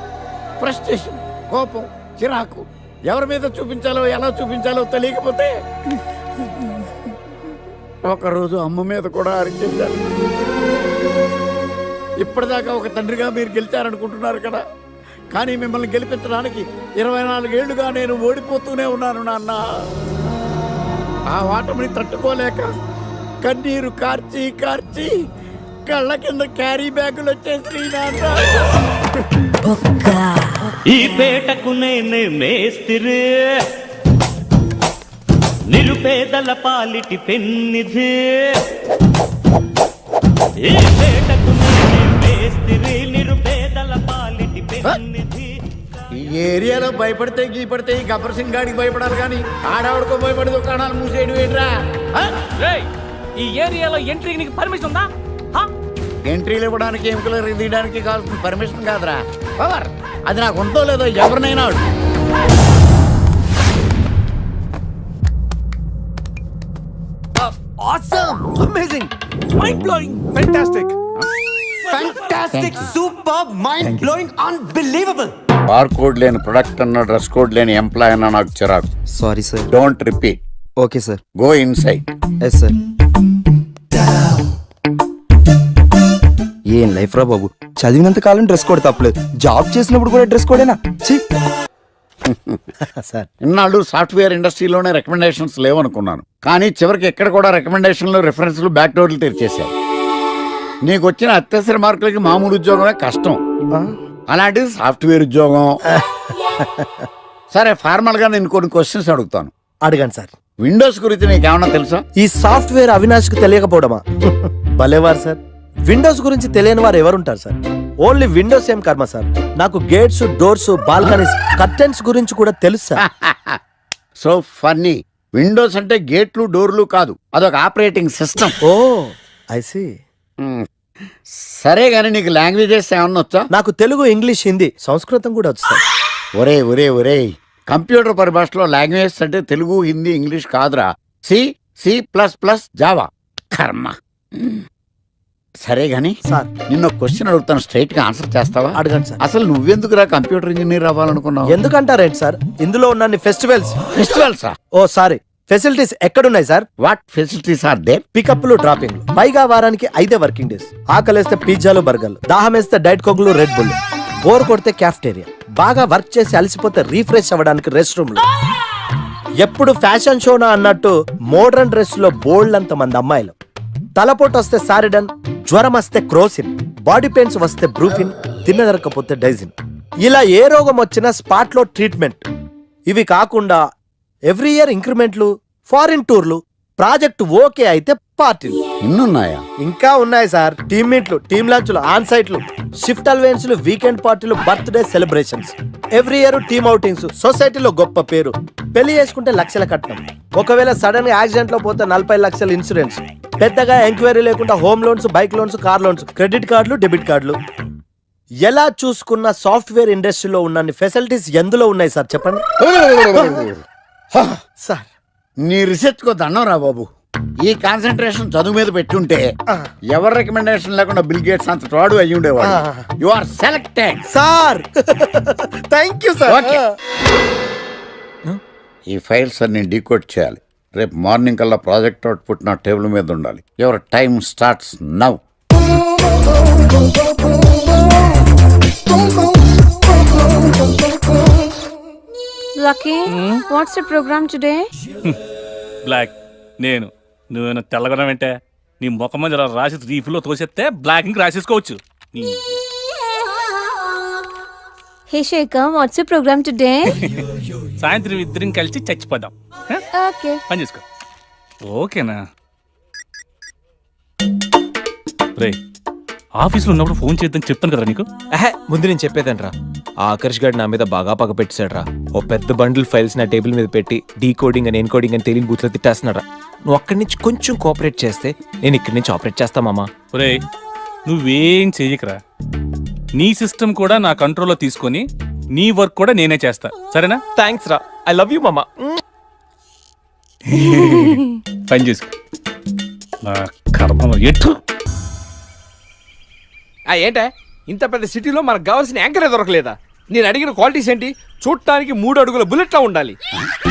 Speaker 12: ఫ్రస్ట్రేషన్, కోపం, చిరాకు, ఎవరి మీద చూపించాలో ఎలా చూపించాలో తెలియకపోతే ఒకరోజు అమ్మ మీద కూడా అరిచేశాను. ఇప్పటిదాకా ఒక తండ్రిగా మీరు గెలిచారనుకుంటున్నారు కదా, కానీ మిమ్మల్ని గెలిపించడానికి 24 ఏళ్లుగా నేను ఓడిపోతూనే ఉన్నాను నాన్న. ఆ ఓటమిని తట్టుకోలేక కన్నీరు కార్చి కార్చి కళ్ళ కింద క్యారీ బ్యాగులు వచ్చేసి నాన్న.
Speaker 14: ఈ పేటకు నేనే మేస్తిరి, నిరుపేదల పాలిటి పెన్నిధి. ఈ పేటకు నేనే మేస్తిరి, నిరుపేదల పాలిటి పెన్నిధి.
Speaker 12: ఈ ఏరియాలో భయపడితే గీపడితే ఈ గబ్బర్ సింగ్ గాడికి భయపడాలి కానీ ఆడవాడికో భయపడి దుకాణాలు మూసేయడం ఏంట్రా?
Speaker 14: ఈ ఏరియాలో ఎంట్రీకి నీకు పర్మిషన్ ఉందా?
Speaker 12: ఎంట్రీలు ఇవ్వడానికి, ఎముకలు తీయడానికి కావాల్సిన పర్మిషన్ కాదురా, పవర్. అది నాకు ఉందో లేదో ఎవరినైనా అడుగు.
Speaker 2: Awesome! Amazing! Mind-blowing! Fantastic! Fantastic! Superb! Mind-blowing! Unbelievable!
Speaker 12: Bar code లేని ప్రొడక్ట్ అన్న, డ్రెస్ కోడ్ లేని ఎంప్లాయ్ అన్న నాకు చిరాకు.
Speaker 15: Sorry sir.
Speaker 12: Don't repeat.
Speaker 15: Okay sir.
Speaker 12: Go inside.
Speaker 15: Yes sir. ఏం లైఫ్ రా బాబు. చదివినంత కాలం డ్రెస్ కోడ్ తప్పలేదు, జాబ్ చేసినప్పుడు కూడా డ్రెస్ కోడేనా?
Speaker 12: సార్ ఇన్నాళ్ళు సాఫ్ట్వేర్ ఇండస్ట్రీలోనే రికమెండేషన్స్ లేవనుకున్నాను, కానీ చివరికి ఎక్కడ కూడా రికమెండేషన్లు రిఫరెన్స్లు బ్యాక్ డోర్లు తెరిచేశారు. నీకు వచ్చిన అత్యవసర మార్కులకి మామూలు ఉద్యోగమే కష్టం, అలాంటిది సాఫ్ట్వేర్ ఉద్యోగం. సరే ఫార్మల్ గా నేను కొన్ని క్వశ్చన్స్ అడుగుతాను.
Speaker 11: అడగండి సార్.
Speaker 12: విండోస్ గురించి నీకేమన్నా తెలుసా?
Speaker 11: ఈ సాఫ్ట్వేర్ అవినాష్కి తెలియకపోవడమా? భలేవారు సార్. విండోస్ గురించి తెలియని వారు ఎవరుంటారు సార్? ఓన్లీ విండోస్ ఏం కర్మ సార్, నాకు గేట్స్, డోర్స్, బాల్కనీస్, కర్టెన్స్ గురించి కూడా తెలుసు సార్.
Speaker 12: So funny. విండోస్ అంటే గేట్లు డోర్లు కాదు, అదొక operating system.
Speaker 11: Oh I see.
Speaker 12: సరే గానీ నీకు లాంగ్వేజెస్ ఏమన్నా వచ్చా?
Speaker 11: నాకు తెలుగు, ఇంగ్లీష్, హిందీ, సంస్కృతం కూడా వచ్చు సార్.
Speaker 12: ఒరే కంప్యూటర్ పరిభాషలో లాంగ్వేజెస్ అంటే తెలుగు, హిందీ, ఇంగ్లీష్ కాదురా, C++, జావా. కర్మ. సరే గాని
Speaker 11: సార్
Speaker 12: నిన్న క్వశ్చన్ అడుగుతాను, స్ట్రైట్ గా ఆన్సర్ చేస్తావా?
Speaker 11: అడగండి సార్.
Speaker 12: అసలు నువ్వెందుకురా కంప్యూటర్ ఇంజనీర్ అవ్వాలనుకున్నావు?
Speaker 11: ఎందుకంటారేంటి సార్, ఇందులో ఉన్న
Speaker 12: ఫెస్టివల్సా?
Speaker 11: ఓ సారీ, ఫెసిలిటీస్ ఎక్కడున్నాయి sir?
Speaker 12: What facilities are there?
Speaker 11: పికప్లు, డ్రాపింగ్లు, పైగా వారానికి 5 వర్కింగ్ డేస్. ఆకలేస్తే పిజ్జాలు, బర్గర్లు, దాహం వేస్తే డైట్ కోక్లు, రెడ్ బుల్, బోర్ కొడితే క్యాఫ్టేరియా, బాగా వర్క్ చేసి అలసిపోతే రీఫ్రెష్ అవ్వడానికి రెస్ట్ రూమ్లు. ఎప్పుడు ఫ్యాషన్ షోనా అన్నట్టు మోడర్న్ డ్రెస్ లో బోల్డ్ అంత మంది అమ్మాయిలు. తలపోటు వస్తే సారిడన్, జ్వరం వస్తే క్రోసిన్, బాడీ పెయిన్స్ వస్తే బ్రూఫిన్, తిన్నదరకపోతే డైజిన్. ఇలా ఏ రోగం వచ్చినా స్పాట్ లో ట్రీట్మెంట్. ఇవి కాకుండా ఎవ్రీ ఇయర్ ఇంక్రిమెంట్లు, ఫారిన్ టూర్లు, ప్రాజెక్ట్ ఓకే అయితే పార్టీలు.
Speaker 12: ఇన్నున్నాయా?
Speaker 11: ఇంకా ఉన్నాయి సార్. టీమ్ మీట్లు, టీమ్ లంచ్లు, ఆన్ సైట్లు, షిఫ్ట్ అలవెన్స్లు, వీకెండ్ పార్టీలు, birthday celebrations, every year team outings, సొసైటీలో గొప్ప పేరు. పెళ్లి చేసుకుంటే లక్షల కట్నం, ఒకవేళ సడన్ గా యాక్సిడెంట్ లో పోతే 40 లక్షల ఇన్సూరెన్స్, పెద్దగా ఎంక్వైరీ లేకుండా home loans, bike loans, car loans, credit కార్డులు, డెబిట్ కార్డులు. ఎలా చూసుకున్న సాఫ్ట్వేర్ ఇండస్ట్రీలో ఉన్న ఫెసిలిటీస్ ఎందులో ఉన్నాయి సార్ చెప్పండి.
Speaker 12: సార్ నీ రీసెర్చ్ కో దండం రా బాబు. ఈ కాన్సన్ట్రేషన్ చదువు మీద పెట్టుంటే ఎవరి రికమెండేషన్ లేకుండా బిల్ గేట్స్ అంత ట్రాడు అయ్యి ఉండేవాడు. You are selected
Speaker 11: sir. Thank you sir.
Speaker 12: ఈ ఫైల్స్ అన్ని డీకోడ్ చేయాలి. రేపు మార్నింగ్ కల్లా ప్రాజెక్ట్ అవుట్పుట్ నా టేబుల్ మీద ఉండాలి. Your time starts now.
Speaker 16: Lucky, what's the program today?
Speaker 14: Block. నువ్వేనా తెల్లగొన వెంటే నీ ముఖం మీద రాసి రీఫ్లో తోసేస్తే బ్లాక్ ఇంక రాసేసుకోవచ్చు.
Speaker 16: Hey Shekhar, what's the program today?
Speaker 14: సాయంత్రం ఇద్దరం కలిసి చచ్చిపోదాం.
Speaker 16: Okay.
Speaker 14: పని చేసుకో. ఓకేనా? రే ఆఫీస్లో ఉన్నప్పుడు ఫోన్ చేద్దాం చెప్తాను కదా నీకు.
Speaker 15: ముందు నేను చెప్పేదంట్రా, ఆ ఆకర్ష్ గారు నా మీద బాగా పగ పెట్టాడురా. ఓ పెద్ద బండిల్ ఫైల్స్ నా టేబుల్ మీద పెట్టి డీ కోడింగ్ అని, ఎన్కోడింగ్ అని తెలియని బూత్లో తిట్టేస్తున్నారా. నువ్వు అక్కడి నుంచి కొంచెం కోఆపరేట్ చేస్తే నేను ఇక్కడి నుంచి ఆపరేట్ చేస్తా మామా.
Speaker 14: రే నువ్వేం చెయ్యకరా, నీ సిస్టమ్ కూడా నా కంట్రోల్లో తీసుకొని నీ వర్క్ కూడా నేనే చేస్తా, సరేనా?
Speaker 15: థ్యాంక్స్ రా, ఐ లవ్ యూ మామా.
Speaker 14: పని చేసుకో. నా కర్మలో ఎటు
Speaker 17: ఏంటే ఇంత పెద్ద సిటీలో మనకు కావాల్సిన యాంకరే దొరకలేదా? నేను అడిగిన క్వాలిటీస్ ఏంటి? చూడటానికి 3 అడుగుల బుల్లెట్లా ఉండాలి,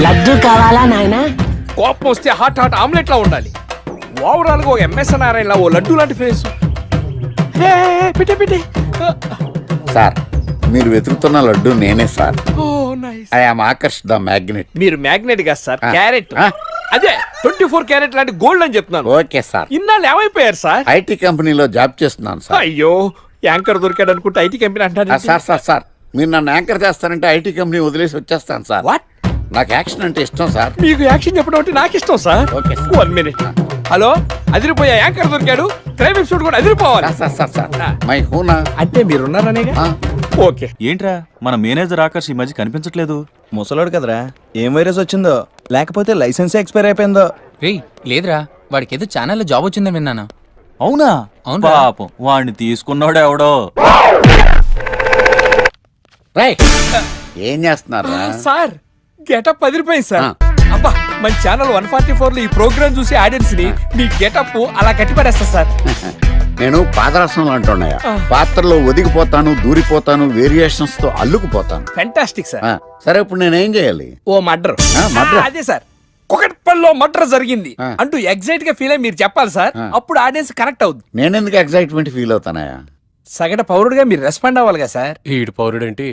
Speaker 18: లడ్డు కావాలా నాయనా,
Speaker 17: కోపం వస్తే హాట్ ఆమ్లెట్లా ఉండాలి, ఓవరాల్ గా ఒక ఎంఎస్ నారాయణలా ఓ లడ్డు లాంటి ఫేస్. పెట్టే
Speaker 12: సార్ మీరు వెతుకుతున్న లడ్డు నేనే sir. I am Akarsh the magnet.
Speaker 17: మీరు మ్యాగ్నెట్ కాదు సార్, క్యారెట్. అదే 24 క్యారెట్ లాంటి గోల్డ్ అని చెప్తున్నాను.
Speaker 12: Okay sir.
Speaker 17: ఇన్నాళ్ళు ఏమైపోయారు సార్?
Speaker 12: ఐటీ కంపెనీలో జాబ్ చేస్తున్నాను సార్.
Speaker 17: అయ్యో యాంకర్ దొరికాడు అనుకుంటే ఐటీ కంపెనీ అంటారు.
Speaker 12: సార్ మీరు నన్ను యాంకర్ చేస్తానంటే ఐటీ కంపెనీ వదిలేసి వచ్చేస్తాను సార్.
Speaker 17: వాట్?
Speaker 12: నాకు యాక్షన్ అంటే ఇష్టం సార్.
Speaker 17: మీకు యాక్షన్ చెప్పడం అంటే నాకు ఇష్టం సార్.
Speaker 12: Okay
Speaker 17: 1 minute. హలో, అదిరిపోయా యాంకర్ దొరికాడు, క్రైమ్ ఎపిసోడ్ కూడా అదిరిపోవాలి.
Speaker 12: మై హూనా
Speaker 17: అంటే మీరున్నారనేగా. ఓకే.
Speaker 19: ఏంట్రా మన మేనేజర్ ఆకర్ష్ ఈ మధ్య కనిపించట్లేదు?
Speaker 15: ముసలోడు కదరా, ఏం వైరస్ వచ్చిందో, లేకపోతే లైసెన్స్ ఎక్స్పైర్ అయిపోయిందో.
Speaker 20: లేదురా, వాడికి ఏదో ఛానల్లో జాబ్ వచ్చిందని విన్నాను.
Speaker 19: అవునా? పాపం వాడిని తీసుకున్నాడు ఎవడో.
Speaker 12: ఏం చేస్తున్నారు
Speaker 17: సార్? గెటప్ అదిరిపోయింది సార్. అబ్బా, మన ఛానల్ 144 లో ఈ ప్రోగ్రామ్ చూసి ఆడియన్స్ ని మీ గెటప్ అలా కట్టిపడేస్తా సార్.
Speaker 12: నేను పాదరసం అంటున్నాయా, పాత్రలో ఒదిగిపోతాను, దూరిపోతాను, వేరియేషన్స్ తో అల్లుకుపోతాను.
Speaker 17: Fantastic sir.
Speaker 12: సరే ఇప్పుడు నేనేం చేయాలి?
Speaker 17: ఓ మర్డర్. అదే సార్, కుకట్పల్లిలో మర్డర్ జరిగింది అంటూ ఎగ్జైట్ గా ఫీల్ అయ్యి మీరు చెప్పాలి సార్. అప్పుడు ఆడియన్స్ కనెక్ట్ అవుద్ది.
Speaker 12: నేనెందుకు ఎగ్జైట్మెంట్ ఫీల్ అవుతానయా?
Speaker 17: సగటు పౌరుడిగా మీరు రెస్పాండ్ అవ్వాలిగా సార్.
Speaker 10: ఈడు పౌరుడేంటి?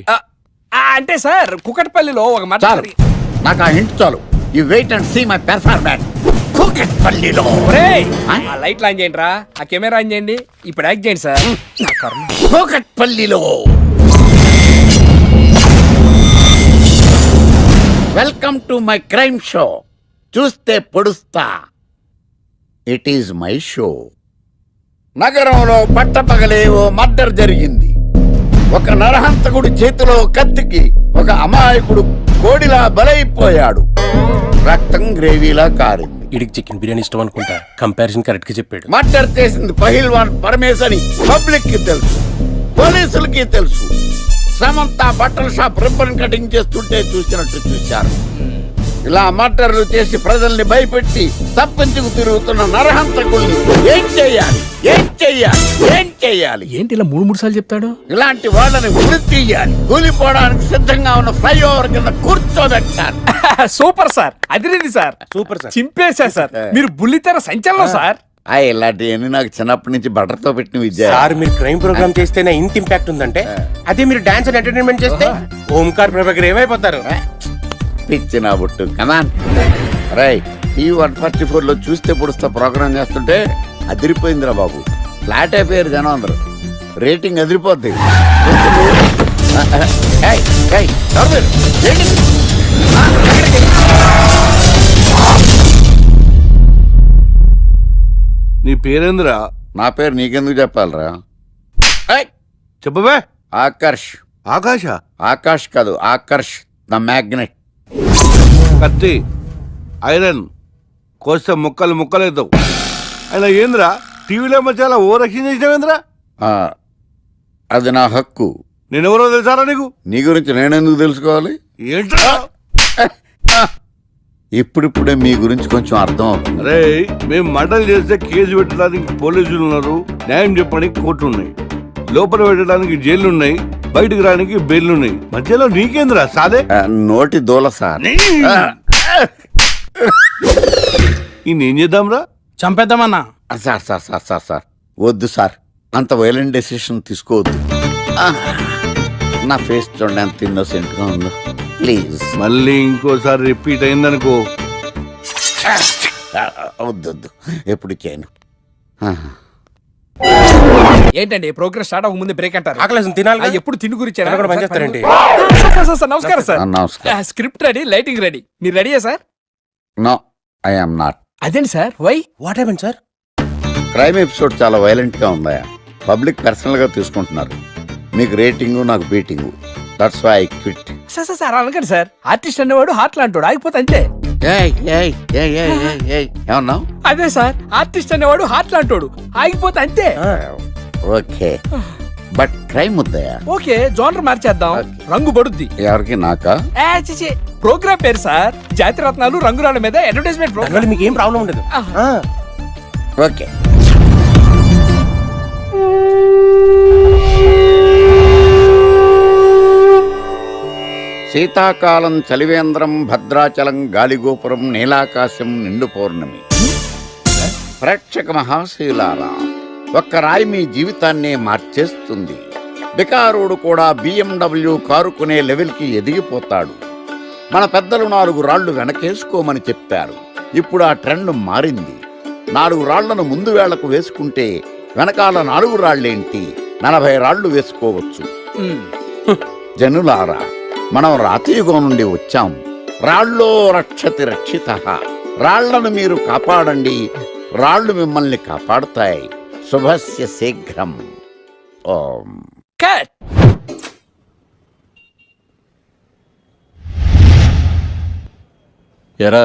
Speaker 17: అంటే సార్ కుకట్పల్లిలో ఒక మాట
Speaker 12: చాలు, నాకు ఆ హింట్ చాలు. You wait and see my performance. కూకట్పల్లిలో
Speaker 17: ఆ లైట్లు ఆన్ చేయండి రా, ఆ కెమెరా ఆన్ చేయండి, ఇప్పుడు యాక్ట్ చేయండి సార్.
Speaker 12: కూకట్పల్లిలో welcome to my crime show. చూస్తే పొడుస్తా, ఇట్ ఈజ్ మై షో. నగరంలో పట్టపగలే ఓ మర్డర్ జరిగింది. ఒక నరహంతకుడి చేతిలో కత్తికి ఒక అమాయకుడు కోడిలా బలైపోయాడు. రక్తం గ్రేవీలా కారింది.
Speaker 10: ఇడికి చికెన్ బిర్యానీ ఇష్టం అనుకుంటా, కంపారిజన్ కరెక్ట్ గా చెప్పాడు.
Speaker 12: మర్డర్ చేసింది పహిల్వాన్ పరమేశ్ అని పబ్లిక్ కి తెలుసు, పోలీసులకి తెలుసు. సమంత బట్టల షాప్ రిబ్బన్ కటింగ్ చేస్తుంటే చూసినట్టు చూశారు. ఇలా మర్డర్లు చేసి ప్రజల్ని భయపెట్టి తప్పించుకు తిరుగుతున్న నరహంతకుల్ని ఏం చెయ్యాలి, ఏం చెయ్యాలి, ఏం చెయ్యాలి?
Speaker 17: ఏంటి ఇలా 3 సార్లు చెప్తాడు?
Speaker 12: ఇలాంటి వాళ్ళని ఉరి తీయాలి. కూలిపోవడానికి సిద్ధంగా ఉన్న ఫ్లైఓవర్ కింద కూర్చోబెట్టాలి.
Speaker 17: సూపర్ సార్, అదిరింది సార్,
Speaker 10: సూపర్ సార్,
Speaker 17: చింపేశా సార్. మీరు బుల్లితెర సంచలనం సార్.
Speaker 12: ఇలాంటివన్నీ నాకు చిన్నప్పటి నుంచి బట్టర్తో పెట్టిన విద్య.
Speaker 10: సార్ మీరు క్రైమ్ ప్రోగ్రామ్ చేస్తేనే ఇంత ఇంపాక్ట్ ఉందంటే, అదే మీరు డాన్స్ అండ్ ఎంటర్టైన్మెంట్ చేస్తే ఓంకార్ ప్రభాకర్ ఏమైపోతారు?
Speaker 12: పిచ్చి నా బుట్టు కమాన్. రై ఈ 144 చూస్తే పొడుస్తా ప్రోగ్రామ్ చేస్తుంటే అదిరిపోయిందిరా బాబు. ఫ్లాట్ అయిపోయారు జనం అందరూ. రేటింగ్ అదిరిపోద్ది.
Speaker 3: నీ పేరేంద్రా?
Speaker 12: నా పేరు నీకెందుకు చెప్పాలరా?
Speaker 3: చెప్పవే.
Speaker 12: ఆకర్ష్.
Speaker 3: ఆకాశ?
Speaker 12: ఆకాష్ కాదు, ఆకర్ష్ ద మ్యాగ్నెట్.
Speaker 3: కత్తి, ఐరన్ కోస్తే ముక్కలు ముక్కలేద్దావు. అయినా ఏంద్రా టీవీలో చాలా ఓ రక్షణ చేసినావేంద్రా?
Speaker 12: అది నా హక్కు.
Speaker 3: నేనెవరో తెలుసారా నీకు?
Speaker 12: నీ గురించి నేనెందుకు తెలుసుకోవాలి?
Speaker 3: ఏంట్రా?
Speaker 12: ఇప్పుడిప్పుడే మీ గురించి కొంచెం అర్థం అవుతుంది.
Speaker 3: అరే మేము మర్డర్ చేస్తే కేసు పెట్టడానికి పోలీసులు ఉన్నారు, న్యాయం చెప్పడానికి కోర్టు ఉన్నాయి, లోపల పెట్టడానికి జైలు ఉన్నాయి, బయటకు రానికి బెయిల్ ఉన్నాయి. మధ్యలో నీకేంద్రా సాదే?
Speaker 12: నోటి దూల సార్.
Speaker 3: ఏం చేద్దాంరా?
Speaker 17: చంపేద్దామన్నా.
Speaker 12: Sir sir sir sir sir వద్దు సార్, అంత వైలెంట్ డెసిషన్ తీసుకోవద్దు. నా ఫేస్ చూడండి ఎంత ఇన్నోసెంట్ గా ఉందో. ప్లీజ్
Speaker 3: మళ్ళీ ఇంకోసారి రిపీట్ అయిందనుకో.
Speaker 12: వద్దొద్దు, ఎప్పుడు చేయను.
Speaker 17: ఏంటండి ప్రోగ్రెస్ స్టార్ట్ అవ్వక ముందు బ్రేక్ అంటారు?
Speaker 10: ఆకలేసం తినాలి.
Speaker 17: ఎప్పుడు తిండి గురించి
Speaker 10: పనిచేస్తారండి.
Speaker 17: నమస్కారం సార్.
Speaker 12: నమస్కారం.
Speaker 17: Script ready, lighting ready. మీరు రెడీయా sir?
Speaker 12: No, I am not.
Speaker 17: అదేంటి sir, why?
Speaker 10: What happen sir?
Speaker 12: Crime episode చాలా వైలెంట్ గా ఉందా? పబ్లిక్ పర్సనల్ గా తీసుకుంటున్నారు. మీకు రేటింగ్, నాకు beating. That's why I quit.
Speaker 17: Sir sir sir అనకండి సార్. ఆర్టిస్ట్ అనేవాడు హార్ట్ లాంటాడు, ఆగిపోతే అంతే.
Speaker 12: ఏమన్నావు?
Speaker 17: అదే సార్, ఆర్టిస్ట్ అనేవాడు హార్ట్ లాంటాడు, ఆగిపోతే అంతే.
Speaker 12: ఓకే, బట్ క్రైమ్ వద్దయా?
Speaker 17: ఓకే, జోనర్ మార్చేద్దాం, రంగు పడుద్ది.
Speaker 12: ఎవరికి? నాకా?
Speaker 17: ప్రోగ్రామ్ పేరు సార్ జాతిరత్నాలు రంగురాళ్ళ మీద అడ్వర్టైజ్మెంట్ ప్రోగ్రామ్.
Speaker 10: మీకు ఏం ప్రాబ్లం ఉండదు.
Speaker 12: ఓకే. శీతాకాలం చలివేంద్రం, భద్రాచలం గాలిగోపురం, నీలాకాశం, నిండు పౌర్ణమి. ప్రేక్షక మహాశీలారా, ఒక్క రాయి మీ జీవితాన్నే మార్చేస్తుంది. బికారుడు కూడా BMW కారు కొనే లెవెల్కి ఎదిగిపోతాడు. మన పెద్దలు 4 రాళ్లు వెనకేసుకోమని చెప్పారు. ఇప్పుడు ఆ ట్రెండ్ మారింది. 4 రాళ్లను ముందు వేళ్లకు వేసుకుంటే వెనకాల 4 రాళ్లేంటి 40 రాళ్లు వేసుకోవచ్చు. జనులారా, మనం రాతియుగం నుండి వచ్చాం. రాళ్ళో రక్షతి రక్షిత. రాళ్లను మీరు కాపాడండి, రాళ్లు మిమ్మల్ని కాపాడుతాయి. శుభస్య శీఘ్రం. ఓం.
Speaker 21: ఎరా,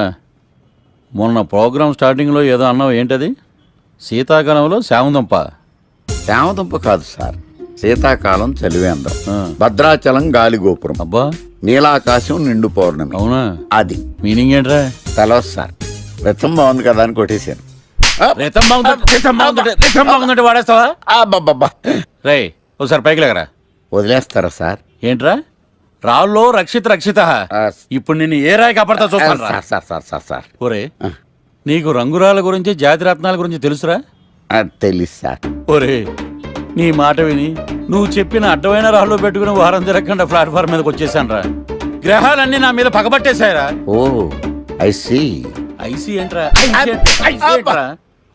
Speaker 21: మొన్న ప్రోగ్రామ్ స్టార్టింగ్లో ఏదో అన్నావు, ఏంటది? శీతాకాలంలో శామదుంప.
Speaker 12: శామదుంప కాదు సార్, శీతాకాలం చలివేంద్రం, భద్రాచలం గాలిగోపురం,
Speaker 21: అబ్బా,
Speaker 12: నీలాకాశం, నిండు పౌర్ణమి.
Speaker 21: అవునా?
Speaker 12: అది
Speaker 21: మీనింగ్ ఏంట్రా?
Speaker 12: తెలవదు సార్, రతం బాగుంది కదా అని కొట్టేశాను.
Speaker 21: వాడేస్తావా?
Speaker 12: రై
Speaker 21: ఒకసారి పైకి లేకరా.
Speaker 12: వదిలేస్తారా సార్?
Speaker 21: ఏంట్రా? రాళ్ళో రక్షిత. ఇప్పుడు నిన్ను ఏ రాయి కాపాడతా చూస్తాను.
Speaker 12: సార్ సార్ సార్ సార్
Speaker 21: ఒరే, నీకు రంగురాల గురించి, జాతి రత్నాల గురించి తెలుసురా?
Speaker 12: తెలుసు సార్.
Speaker 21: ఒరే, నీ మాట విని నువ్వు చెప్పిన అడ్డమైన రాళ్ళు పెట్టుకుని వారం తిరగకుండా ప్లాట్ఫామ్ మీదకి వచ్చేసాను రా. గ్రహాలన్నీ నా మీద పగబట్టేశాయరా.
Speaker 12: ఓ ఐ సీ.
Speaker 21: ఐసీ ఏంట్రా?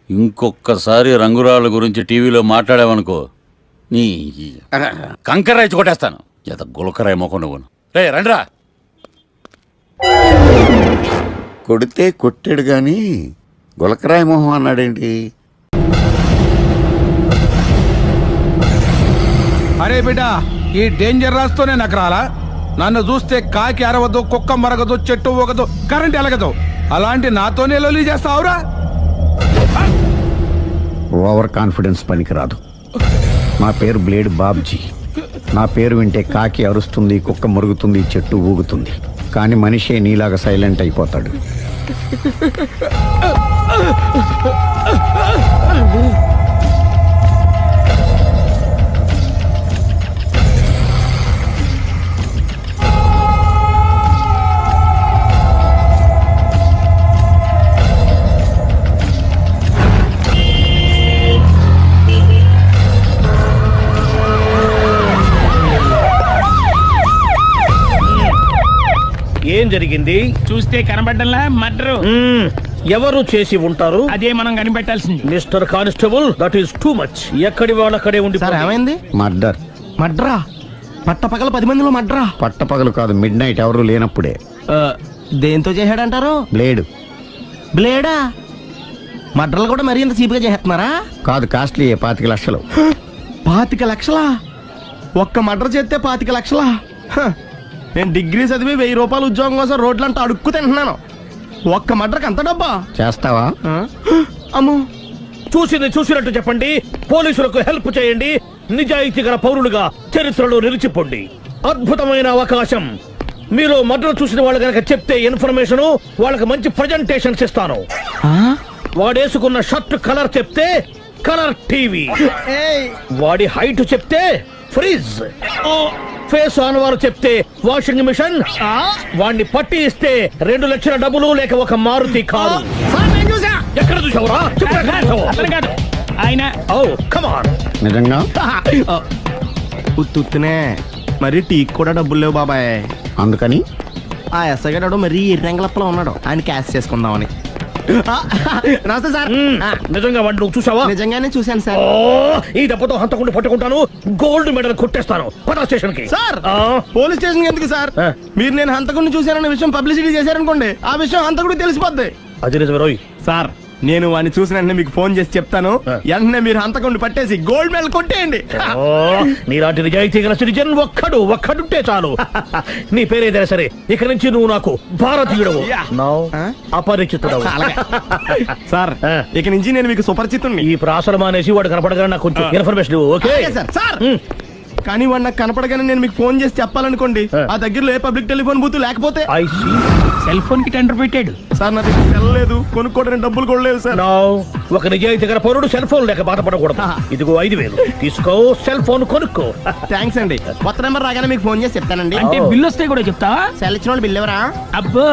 Speaker 21: ఇంకొక్కసారి రంగురాళ్ళ గురించి టీవీలో మాట్లాడావనుకో నీ కంకర్రాయి కొట్టేస్తాను. ఎంత గులకరాయి మొక్క నువ్వు. రే రండ్రా.
Speaker 12: కొడితే కొట్టాడు గాని గులకరాయి మొహం అన్నాడేంటి?
Speaker 1: అరే బిడ్డ, ఈ డేంజర్ రాస్తూనే నాకు రాలా? నన్ను చూస్తే కాకి అరవదు, కుక్క మరగదు, చెట్టు ఊగదు, కరెంట్ ఎలగదు. అలాంటి నాతోనే లొలి చేస్తావురా?
Speaker 22: ఓవర్ కాన్ఫిడెన్స్ పనికిరాదు. నా పేరు బ్లేడ్ బాబ్జీ. నా పేరు వింటే కాకి అరుస్తుంది, కుక్క మురుగుతుంది, చెట్టు ఊగుతుంది. కానీ మనిషే నీలాగా సైలెంట్ అయిపోతాడు.
Speaker 2: ఏం జరిగింది?
Speaker 23: చూస్తే కనబడ్డంలా మర్డరు.
Speaker 2: ఎవరు చేసి ఉంటారు?
Speaker 23: అదే మనం కనిపెట్టాల్సింది.
Speaker 2: Mister constable, that is too much. ఎక్కడి వాళ్ళక్కడే ఉండి.
Speaker 5: ఏమైంది?
Speaker 22: మర్డర్.
Speaker 5: మడ్రా? పట్టపగల 10 మందిలో మడ్రా?
Speaker 22: పట్టపగలు కాదు, మిడ్ నైట్ ఎవరు లేనప్పుడే.
Speaker 5: దేంతో చేశాడంటారు?
Speaker 22: బ్లేడ్.
Speaker 5: బ్లేడా? మడ్రలు కూడా మరీ ఇంత చీప్గా చేస్తున్నారా?
Speaker 22: కాదు, కాస్ట్లీ. 25 లక్షలు.
Speaker 5: 25 లక్షలా? ఒక్క మడ్ర చేస్తే 25 లక్షలా? నేను డిగ్రీ చదివి 1000 రూపాయలు ఉద్యోగం కోసం రోడ్లంతా అడుక్కు తింటున్నాను. ఒక్క మడ్రకు అంత డబ్బా?
Speaker 22: చేస్తావా?
Speaker 5: అమ్మో.
Speaker 2: చూసింది చూసినట్టు చెప్పండి. పోలీసులకు హెల్ప్ చేయండి. నిజాయితీ గల పౌరులుగా చరిత్రలో నిలిచిపోండి. అద్భుతమైన అవకాశం. మీరు మర్డర్ చూసిన వాళ్ళు కనుక చెప్తే ఇన్ఫర్మేషన్, వాళ్ళకి మంచి ప్రజెంటేషన్స్ ఇస్తాను. వాడేసుకున్న షర్ట్ కలర్ చెప్తే కలర్ టీవీ, వాడి హైట్ చెప్తే ఫ్రిజ్, ఫేస్ ఆన్ వారు చెప్తే వాషింగ్ మిషన్, వాడిని పట్టి ఇస్తే 2 లక్షల డబ్బులు లేక ఒక మారుతి కారు. ఎక్కడ చూసావురా?
Speaker 23: ఆయన
Speaker 22: నిజంగా
Speaker 5: ఉత్తునే మరి టీకి కూడా డబ్బులు లేవు బాబాయ్.
Speaker 22: అందుకని
Speaker 5: ఆ ఎస్ఐ గారు మరీ ఎర్రంగలప్పలో ఉన్నాడు. ఆయన క్యాష్ చేసుకుందామని. నమస్తే సార్.
Speaker 2: నిజంగా వాడిని నువ్వు చూసావా?
Speaker 5: నిజంగానే చూశాను సార్.
Speaker 2: ఈ దెబ్బతో హంతకుండా పట్టుకుంటాను, గోల్డ్ మెడల్ కొట్టేస్తాను. పద స్టేషన్ కి.
Speaker 5: సార్, పోలీస్ స్టేషన్ ఎందుకు సార్? మీరు నేను హంతకుడిని చూశానన్న విషయం పబ్లిసిటీ చేశారనుకోండి, ఆ విషయం హంతకుడికి తెలిసిపోద్ది.
Speaker 2: అది నిజమే రోయ్.
Speaker 5: సార్, నేను వాడిని చూసిన వెంటనే మీకు ఫోన్ చేసి చెప్తాను. వెంటనే మీరు హంతకుడిని పట్టేసి గోల్డ్ మెడల్ కొట్టేయండి.
Speaker 2: నీలాంటి నిజాయితీ గల సిటిజన్ ఒక్కడుంటే చాలు. నీ పేరేదైనా సరే, ఇక నుంచి నువ్వు నాకు భారతీయుడవు, అపరిచితుడవు.
Speaker 5: సార్, ఇక నుంచి నేను మీకు సుపరిచితుడిని.
Speaker 2: ఈ ప్రాసలు మానేసి వాడు కనపడగానే నాకు కొంచెం ఇన్ఫర్మేషన్ ఓకే?
Speaker 5: సార్, కానీ వాడు నాకు కనపడగానే నేను మీకు ఫోన్ చేసి చెప్పాలనుకోండి, ఆ దగ్గరలో ఏ పబ్లిక్ టెలిఫోన్ బూత్ లేకపోతే.
Speaker 23: సెల్ ఫోన్ కి టెండర్ పెట్టాడు
Speaker 5: సార్. నా దగ్గర సెల్ లేదు, కొనుక్కోవడానికి డబ్బులు కూడా లేవు సార్.
Speaker 2: ఒక నిజాయితీ గల పౌరుడు సెల్ ఫోన్ లేక బాధపడకూడదు. ఇదిగో 5000 తీసుకో, సెల్ ఫోన్ కొనుక్కో.
Speaker 5: థ్యాంక్స్ అండి. కొత్త నెంబర్ రాగానే మీకు ఫోన్ చేసి చెప్తానండి.
Speaker 23: అంటే బిల్ వస్తే కూడా చెప్తావా?
Speaker 5: సెల్ ఇచ్చిన వాళ్ళు బిల్ ఎవరా?
Speaker 23: అబ్బో.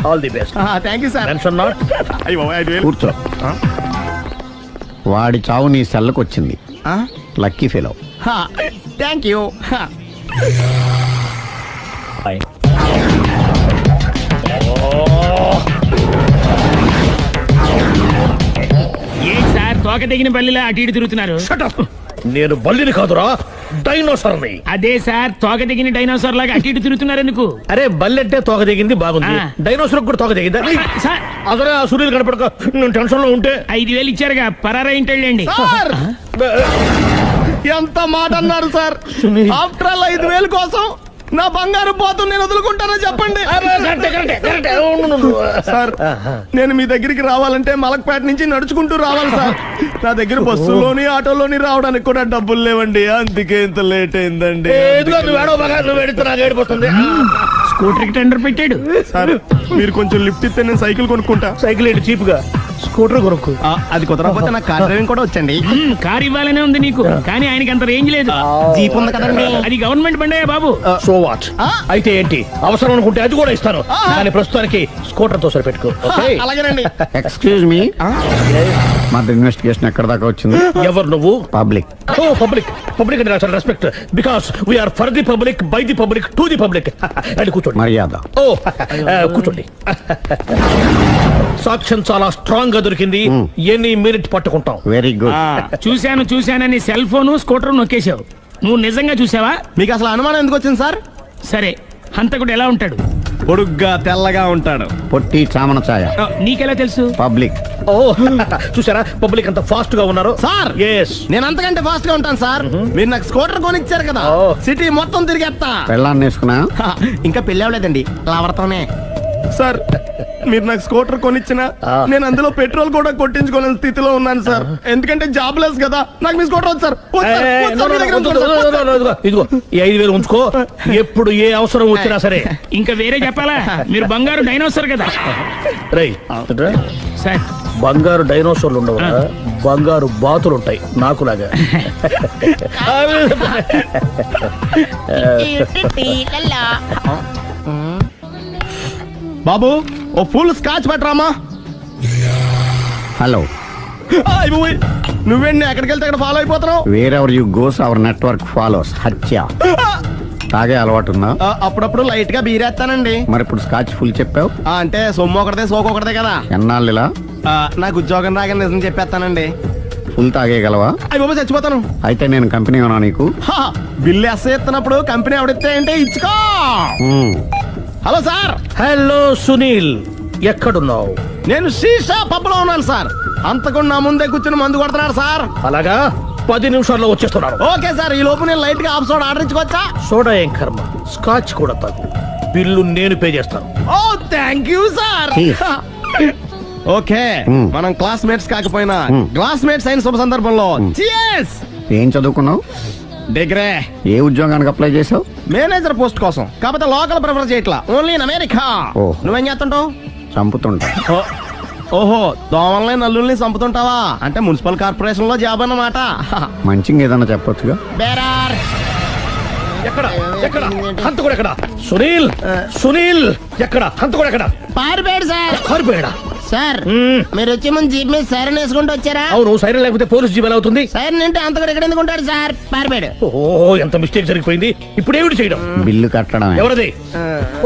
Speaker 2: All the best.
Speaker 5: Thank you sir.
Speaker 2: Tension not.
Speaker 22: కూర్చో. వాడి చావు నీ సెల్లకు వచ్చింది. Lucky fellow.
Speaker 5: Thank you.
Speaker 23: A sir, తోక తెగిన బల్లిలా అటు ఇటు తిరుగుతున్నారు.
Speaker 2: నేను బల్లిని కాదురా, డైనోసార్ని.
Speaker 23: అదే సార్, తోక తెగిన డైనోసార్ లాగా అటు ఇటు తిరుగుతున్నారు ఎందుకు?
Speaker 2: అరే, బల్లెట్టే తోక దిగింది బాగుంది, డైనోసార్ కూడా తోక దిగిందా? అసలే ఆ సూర్యులు కనపడక నేను టెన్షన్ లో ఉంటే
Speaker 23: 5000 ఇచ్చారుగా, పరారా ఇంటండి.
Speaker 5: ఎంత మాట అన్నారు సార్? ఆఫ్టర్ ఆల్ 5000 కోసం నా బంగారు పోతు నేను వదులుకుంటానని చెప్పండి సార్. నేను మీ దగ్గరికి రావాలంటే మలక్పేట నుంచి నడుచుకుంటూ రావాలి సార్. నా దగ్గర బస్సులోని ఆటోలోని రావడానికి కూడా డబ్బులు లేవండి. అందుకే ఇంత లేట్ అయిందండి.
Speaker 23: స్కూటర్ కి టెండర్ పెట్టాడు
Speaker 5: సార్. మీరు కొంచెం లిఫ్ట్ ఇస్తే నేను సైకిల్ కొనుక్కుంటా.
Speaker 2: సైకిల్ ఏంటి చీప్ గా? స్కూటర్ కొనుక్కు.
Speaker 5: అది కుదరకపోతే నాకు కార్ డ్రైవింగ్ కూడా వచ్చండి.
Speaker 23: కార్ ఇవ్వాలనే ఉంది నీకు, కానీ ఆయనకి అంత రేంజ్ లేదు.
Speaker 5: జీప్ ఉంది కదండి.
Speaker 23: అది గవర్నమెంట్ బండే బాబు.
Speaker 2: So what? అయితే ఏంటి, అవసరం అనుకుంటే అది కూడా ఇస్తాను, కానీ ప్రస్తుతానికి స్కూటర్ తో సరిపెట్టుకో.
Speaker 5: అలాగేనండి.
Speaker 22: ఎక్స్క్యూజ్ మీ, మర్డర్ ఇన్వెస్టిగేషన్ ఎక్కడ దాకా వచ్చింది?
Speaker 2: ఎవరు నువ్వు?
Speaker 22: పబ్లిక్.
Speaker 2: ఓ పబ్లిక్. పబ్లిక్ అంటే చాలా respect, because we are for the public, by the public, to the public. రండి కూర్చోండి.
Speaker 22: మర్యాద.
Speaker 2: ఓ కూర్చోండి. సాక్ష్యం చాలా స్ట్రాంగ్ గా దొరికింది, ఎన్ని మినిట్ పట్టుకుంటాం.
Speaker 22: Very good.
Speaker 23: చూశానని సెల్ ఫోను స్కూటర్ నొక్కేశావు. నువ్వు నిజంగా చూసావా?
Speaker 5: మీకు అసలు అనుమానం ఎందుకు వచ్చింది సార్?
Speaker 23: సరే, హంతకుడు ఎలా ఉంటాడు?
Speaker 5: పొడుగ్గా తెల్లగా ఉంటాడు.
Speaker 22: పొట్టి చామన ఛాయ.
Speaker 23: నీకెలా తెలుసు?
Speaker 22: పబ్లిక్.
Speaker 2: ఓ చూసారా పబ్లిక్ అంత ఫాస్ట్ గా ఉన్నారు.
Speaker 5: సార్ నేను అంతకంటే ఫాస్ట్ గా ఉంటాను సార్. మీరు నాకు స్కూటర్ కొనిచ్చారు కదా, సిటీ మొత్తం తిరిగేస్తా.
Speaker 22: పెళ్ళాన్ని వేసుకున్నా?
Speaker 5: ఇంకా పెళ్ళి అవ్వలేదండి, లావర్తోనే. సార్ మీరు నాకు స్కూటర్ కొనిచ్చిన నేను అందులో పెట్రోల్ కూడా కొట్టించుకోలేని స్థితిలో ఉన్నాను సార్. ఎందుకంటే జాబ్ లెస్ కదా, నాకు మీ స్కూటర్ వద్దు సార్.
Speaker 2: ఇదిగో ఈ 5,000 ఉంచుకో, ఎప్పుడు ఏ అవసరం వచ్చినా సరే.
Speaker 23: ఇంకా వేరే చెప్పాలా? మీరు బంగారు డైనోసార్ కదా.
Speaker 2: రై
Speaker 23: సార్,
Speaker 2: బంగారు డైనోసార్లు ఉండవు, బంగారు బాతులు ఉంటాయి నాకులాగా.
Speaker 5: బాబు ఓ ఫుల్ స్కాచ్ పెట్టరామా.
Speaker 22: హలో.
Speaker 5: నువ్వేండి ఎక్కడికి వెళ్తే అక్కడ ఫాలో అయిపోతున్నావు?
Speaker 22: Wherever you goes our network follows. హత్య. తాగే అలవాటు ఉందా?
Speaker 5: అప్పుడప్పుడు లైట్ గా బీరేస్తానండి.
Speaker 22: మరి ఇప్పుడు స్కాచ్ ఫుల్ చెప్పావు
Speaker 5: అంటే సొమ్ము ఒకటిదే సోకు ఒకటిదే కదా.
Speaker 22: ఎన్నాళ్ళు ఇలా?
Speaker 5: నాకు ఉద్యోగం రాగానే నిజం చెప్పేస్తానండి.
Speaker 22: ఫుల్ తాగేయగలవా?
Speaker 5: అయ్యి బాబు చచ్చిపోతాను.
Speaker 22: అయితే నేను కంపెనీ ఉన్నా నీకు?
Speaker 5: బిల్లు ఎస్ ఎత్తినప్పుడు కంపెనీ ఎవడితే అంటే ఇచ్చుకో. Hello sir.
Speaker 2: హలో సునీల్, ఎక్కడున్నావు?
Speaker 5: నేను శీషా పబ్ లో ఉన్నాను సార్. అంతకుండా నా ముందే కూర్చుని మందు కొడుతున్నాడు సార్.
Speaker 2: అలాగా, 10 నిమిషాల్లో వచ్చేస్తున్నాను.
Speaker 5: ఓకే సార్, ఈ లోపు నేను లైట్ గా హాఫ్ సోడా ఆర్డర్ ఇచ్చుకోవచ్చా?
Speaker 2: సోడా ఏం కర్మ, స్కాచ్ కూడా తాగు, బిల్లు నేను పే చేస్తాను.
Speaker 5: ఓ థ్యాంక్ యూ సార్. ఓకే, మనం క్లాస్మేట్స్ కాకపోయినా క్లాస్మేట్స్ అయిన శుభ సందర్భంలో cheers.
Speaker 22: ఏం చదువుకున్నావు?
Speaker 5: డిగ్రీ.
Speaker 22: ఏ ఉద్యోగానికి అప్లై చేసావు?
Speaker 5: మేనేజర్ పోస్ట్ కోసం, కాకపోతే లోకల్ ప్రిఫర్ చేయట్లా, ఓన్లీ ఇన్ అమెరికా. నువ్వేం చేస్తుంటావు?
Speaker 22: చంపుతుంటా.
Speaker 5: ఓహో, దోమల్ని నల్లుల్ని చంపుతుంటావా? అంటే మున్సిపల్ కార్పొరేషన్ లో జాబ్ అన్నమాట.
Speaker 22: మంచిగా ఏదన్నా చెప్పొచ్చుగా.
Speaker 2: ఎక్కడ ఎక్కడ హంతకుడు ఎక్కడ? సునీల్, సునీల్ ఎక్కడ? హంతకుడు ఎక్కడ?
Speaker 5: పారిపోయాడు సార్.
Speaker 2: పారిపోయాడా?
Speaker 5: సార్ మీరు వచ్చే ముందు జీప్ మీద సైరన్ వేసుకుంటూ వచ్చారా?
Speaker 2: అవును, సైరన్ లేకపోతే పోలీస్ జీప్ ఎలా అవుతుంది?
Speaker 5: సైరన్ అంటే అంతకుడు ఎక్కడ ఎందుకు ఉంటాడు సార్? పారిపోయాడు.
Speaker 2: ఓ ఎంత మిస్టేక్ జరిగిపోయింది. ఇప్పుడు ఏమిటి చేయడం?
Speaker 22: బిల్లు కట్టడం.
Speaker 2: ఎవరది?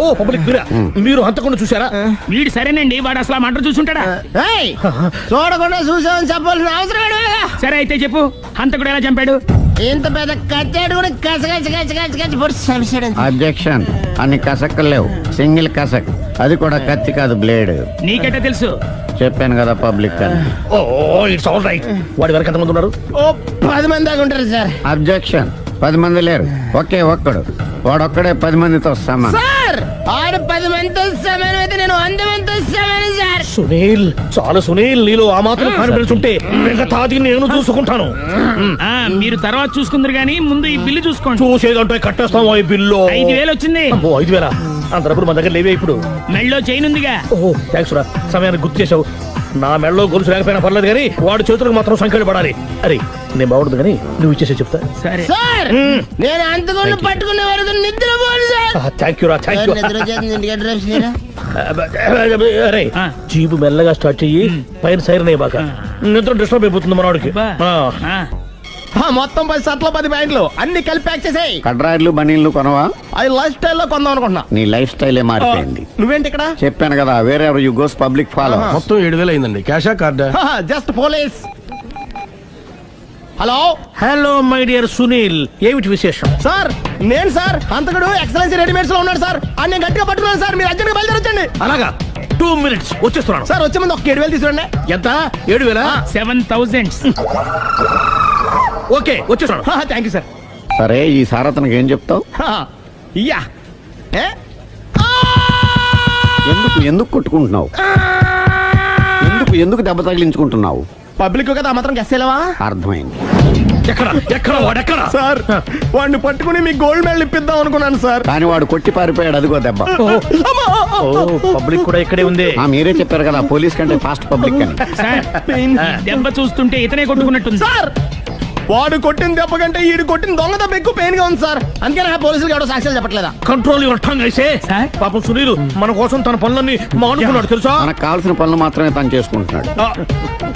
Speaker 2: ఓ పబ్లిక్ మీరా? మీరు హంతకుండా చూసారా?
Speaker 23: వీడు సరేనండి, వాడు అసలు మంట చూసుంటాడా?
Speaker 5: చూడకుండా చూసామని చెప్పాల్సిన అవసరం లేదు.
Speaker 23: సరే అయితే చెప్పు, హంతకుడు ఎలా చంపాడు?
Speaker 5: ఇంత పెద్ద కచ్చాడు కూడా కస.
Speaker 22: అబ్జెక్షన్. అన్ని కసక్కలు లేవు, సింగిల్ కసక్, అది కూడా కత్తి కాదు, బ్లేడ్.
Speaker 23: నీకెట్టా తెలుసు?
Speaker 22: చెప్పాను కదా పబ్లిక్ అని.
Speaker 2: Oh it's all right. వాడి వరకు ఎంతమంది ఉన్నారు?
Speaker 5: ఓ 10 మంది దాకా ఉంటారు సార్.
Speaker 22: అబ్జెక్షన్. 10 మంది లేరు, ఒకే ఒక్కడు, వాడొక్కడే 10 మందితో సమానం.
Speaker 5: సార్ ఆడు 10 మందితో సమానం అయితే నేను 100 మందితో సమానం సార్.
Speaker 2: సునీల్, చాలా సునీల్, నీలో ఆ మాత్రం కాన్ఫిడెన్స్ ఉంటే మిగతాది నేను చూసుకుంటాను.
Speaker 23: మీరు తర్వాత చూసుకుందరు గానీ ముందు ఈ బిల్లు చూసుకోండి.
Speaker 2: చూసేదంటే కట్టేస్తాం. ఈ బిల్లు
Speaker 23: 5,000 వచ్చింది.
Speaker 2: 5,000? అంత డబ్బులు మన దగ్గర లేవే ఇప్పుడు.
Speaker 23: మెళ్ళో చైన్ ఉందిగా.
Speaker 2: ఓహో థ్యాంక్స్ రా, సమయానికి గుర్తు చేసావు. నా మెళ్ళలో గొలుసు లేకపోయినా పర్లేదు కానీ వాడి చేతులకు మాత్రం సంఖ్యలు పడాలి. అరే నేను బాగుండదు కానీ నువ్వు ఇచ్చేసే చెప్తా.
Speaker 23: సరే
Speaker 5: సార్, నేను అంతకుండా పట్టుకునే వరకు నిద్రపోను సార్.
Speaker 2: థ్యాంక్ యూ రా, థ్యాంక్ యూ. అరే జీబు మెల్లగా స్టార్ట్ చెయ్యి, పైన సైరన్ అయ్యి బాగా నిద్ర డిస్టర్బ్ అయిపోతుంది మనవాడికి.
Speaker 5: మొత్తం 10 షర్ట్లు 10 ప్యాంట్లు అన్ని కలిపి ప్యాక్ చేసేయ్.
Speaker 22: కడ్రాయిలు బనీళ్లు కొనవా?
Speaker 5: అది లైఫ్ స్టైల్లో కొందాం అనుకుంటున్నా.
Speaker 22: నీ లైఫ్ స్టైలే మారిపోయింది.
Speaker 5: నువ్వేంటి ఇక్కడ?
Speaker 22: చెప్పాను కదా, వేరే ఎవరు యు గోస్ పబ్లిక్ ఫాలో.
Speaker 1: మొత్తం 7,000 అయిందండి. క్యాషా కార్డా?
Speaker 5: Just police. Hello
Speaker 2: hello my dear Sunil, ఏమిటి విశేషం?
Speaker 5: సార్ నేను సార్ అంతకుడు ఎక్సలెన్సీ రెడీమేడ్స్ లో ఉన్నాడు సార్. అన్ని గట్టిగా పట్టుకున్నాను సార్, మీరు అర్జెంట్గా బయలుదేరొచ్చండి.
Speaker 2: అలాగా, 2 minutes వచ్చేస్తున్నాను
Speaker 5: సార్. వచ్చే ముందు ఒక 7,000 తీసుకురండి.
Speaker 2: ఎంత? 7,000?
Speaker 23: 7,000.
Speaker 2: ఓకే వచ్చేస్తాను.
Speaker 5: Thank you sir.
Speaker 22: సరే ఈ సారతనకి ఏం చెప్తావు?
Speaker 5: ఇయ్యా
Speaker 22: ఎందుకు ఎందుకు కొట్టుకుంటున్నావు? ఎందుకు దెబ్బ తగిలించుకుంటున్నావు?
Speaker 5: పబ్లిక్ కదా మాత్రం గెస్సేలవా?
Speaker 22: అర్థమైంది.
Speaker 2: ఎక్కడ ఎక్కడ వాడెక్కడ?
Speaker 5: సార్ వాడిని పట్టుకుని మీకు గోల్డ్ మెడల్ ఇప్పిద్దాం అనుకున్నాను సార్.
Speaker 22: కానీ వాడు కొట్టి పారిపోయాడు, అదిగో దెబ్బ.
Speaker 2: పబ్లిక్ కూడా ఇక్కడే ఉంది.
Speaker 22: మీరే చెప్పారు కదా పోలీస్ కంటే ఫాస్ట్ పబ్లిక్ అని.
Speaker 23: సార్ ఈ దెబ్బ చూస్తుంటే ఇతనే కొట్టుకున్నట్టుంది.
Speaker 5: సార్ వాడు కొట్టిన దెబ్బ కంటే ఈడు కొట్టిన దొంగ దెబ్బ ఎక్కువ పెయిన్ గా ఉంది సార్. అందుకే నా పోలీసులు ఎవడో సాక్ష్యాలు చెప్పట్లేదా?
Speaker 2: కంట్రోల్ యువర్ టంగ్ అయితే. పాపం సునీల్ మన కోసం తన పనులన్నీ మానుకున్నాడు తెలుసా.
Speaker 22: మనకు కావాల్సిన పనులు మాత్రమే తను చేసుకుంటున్నాడు.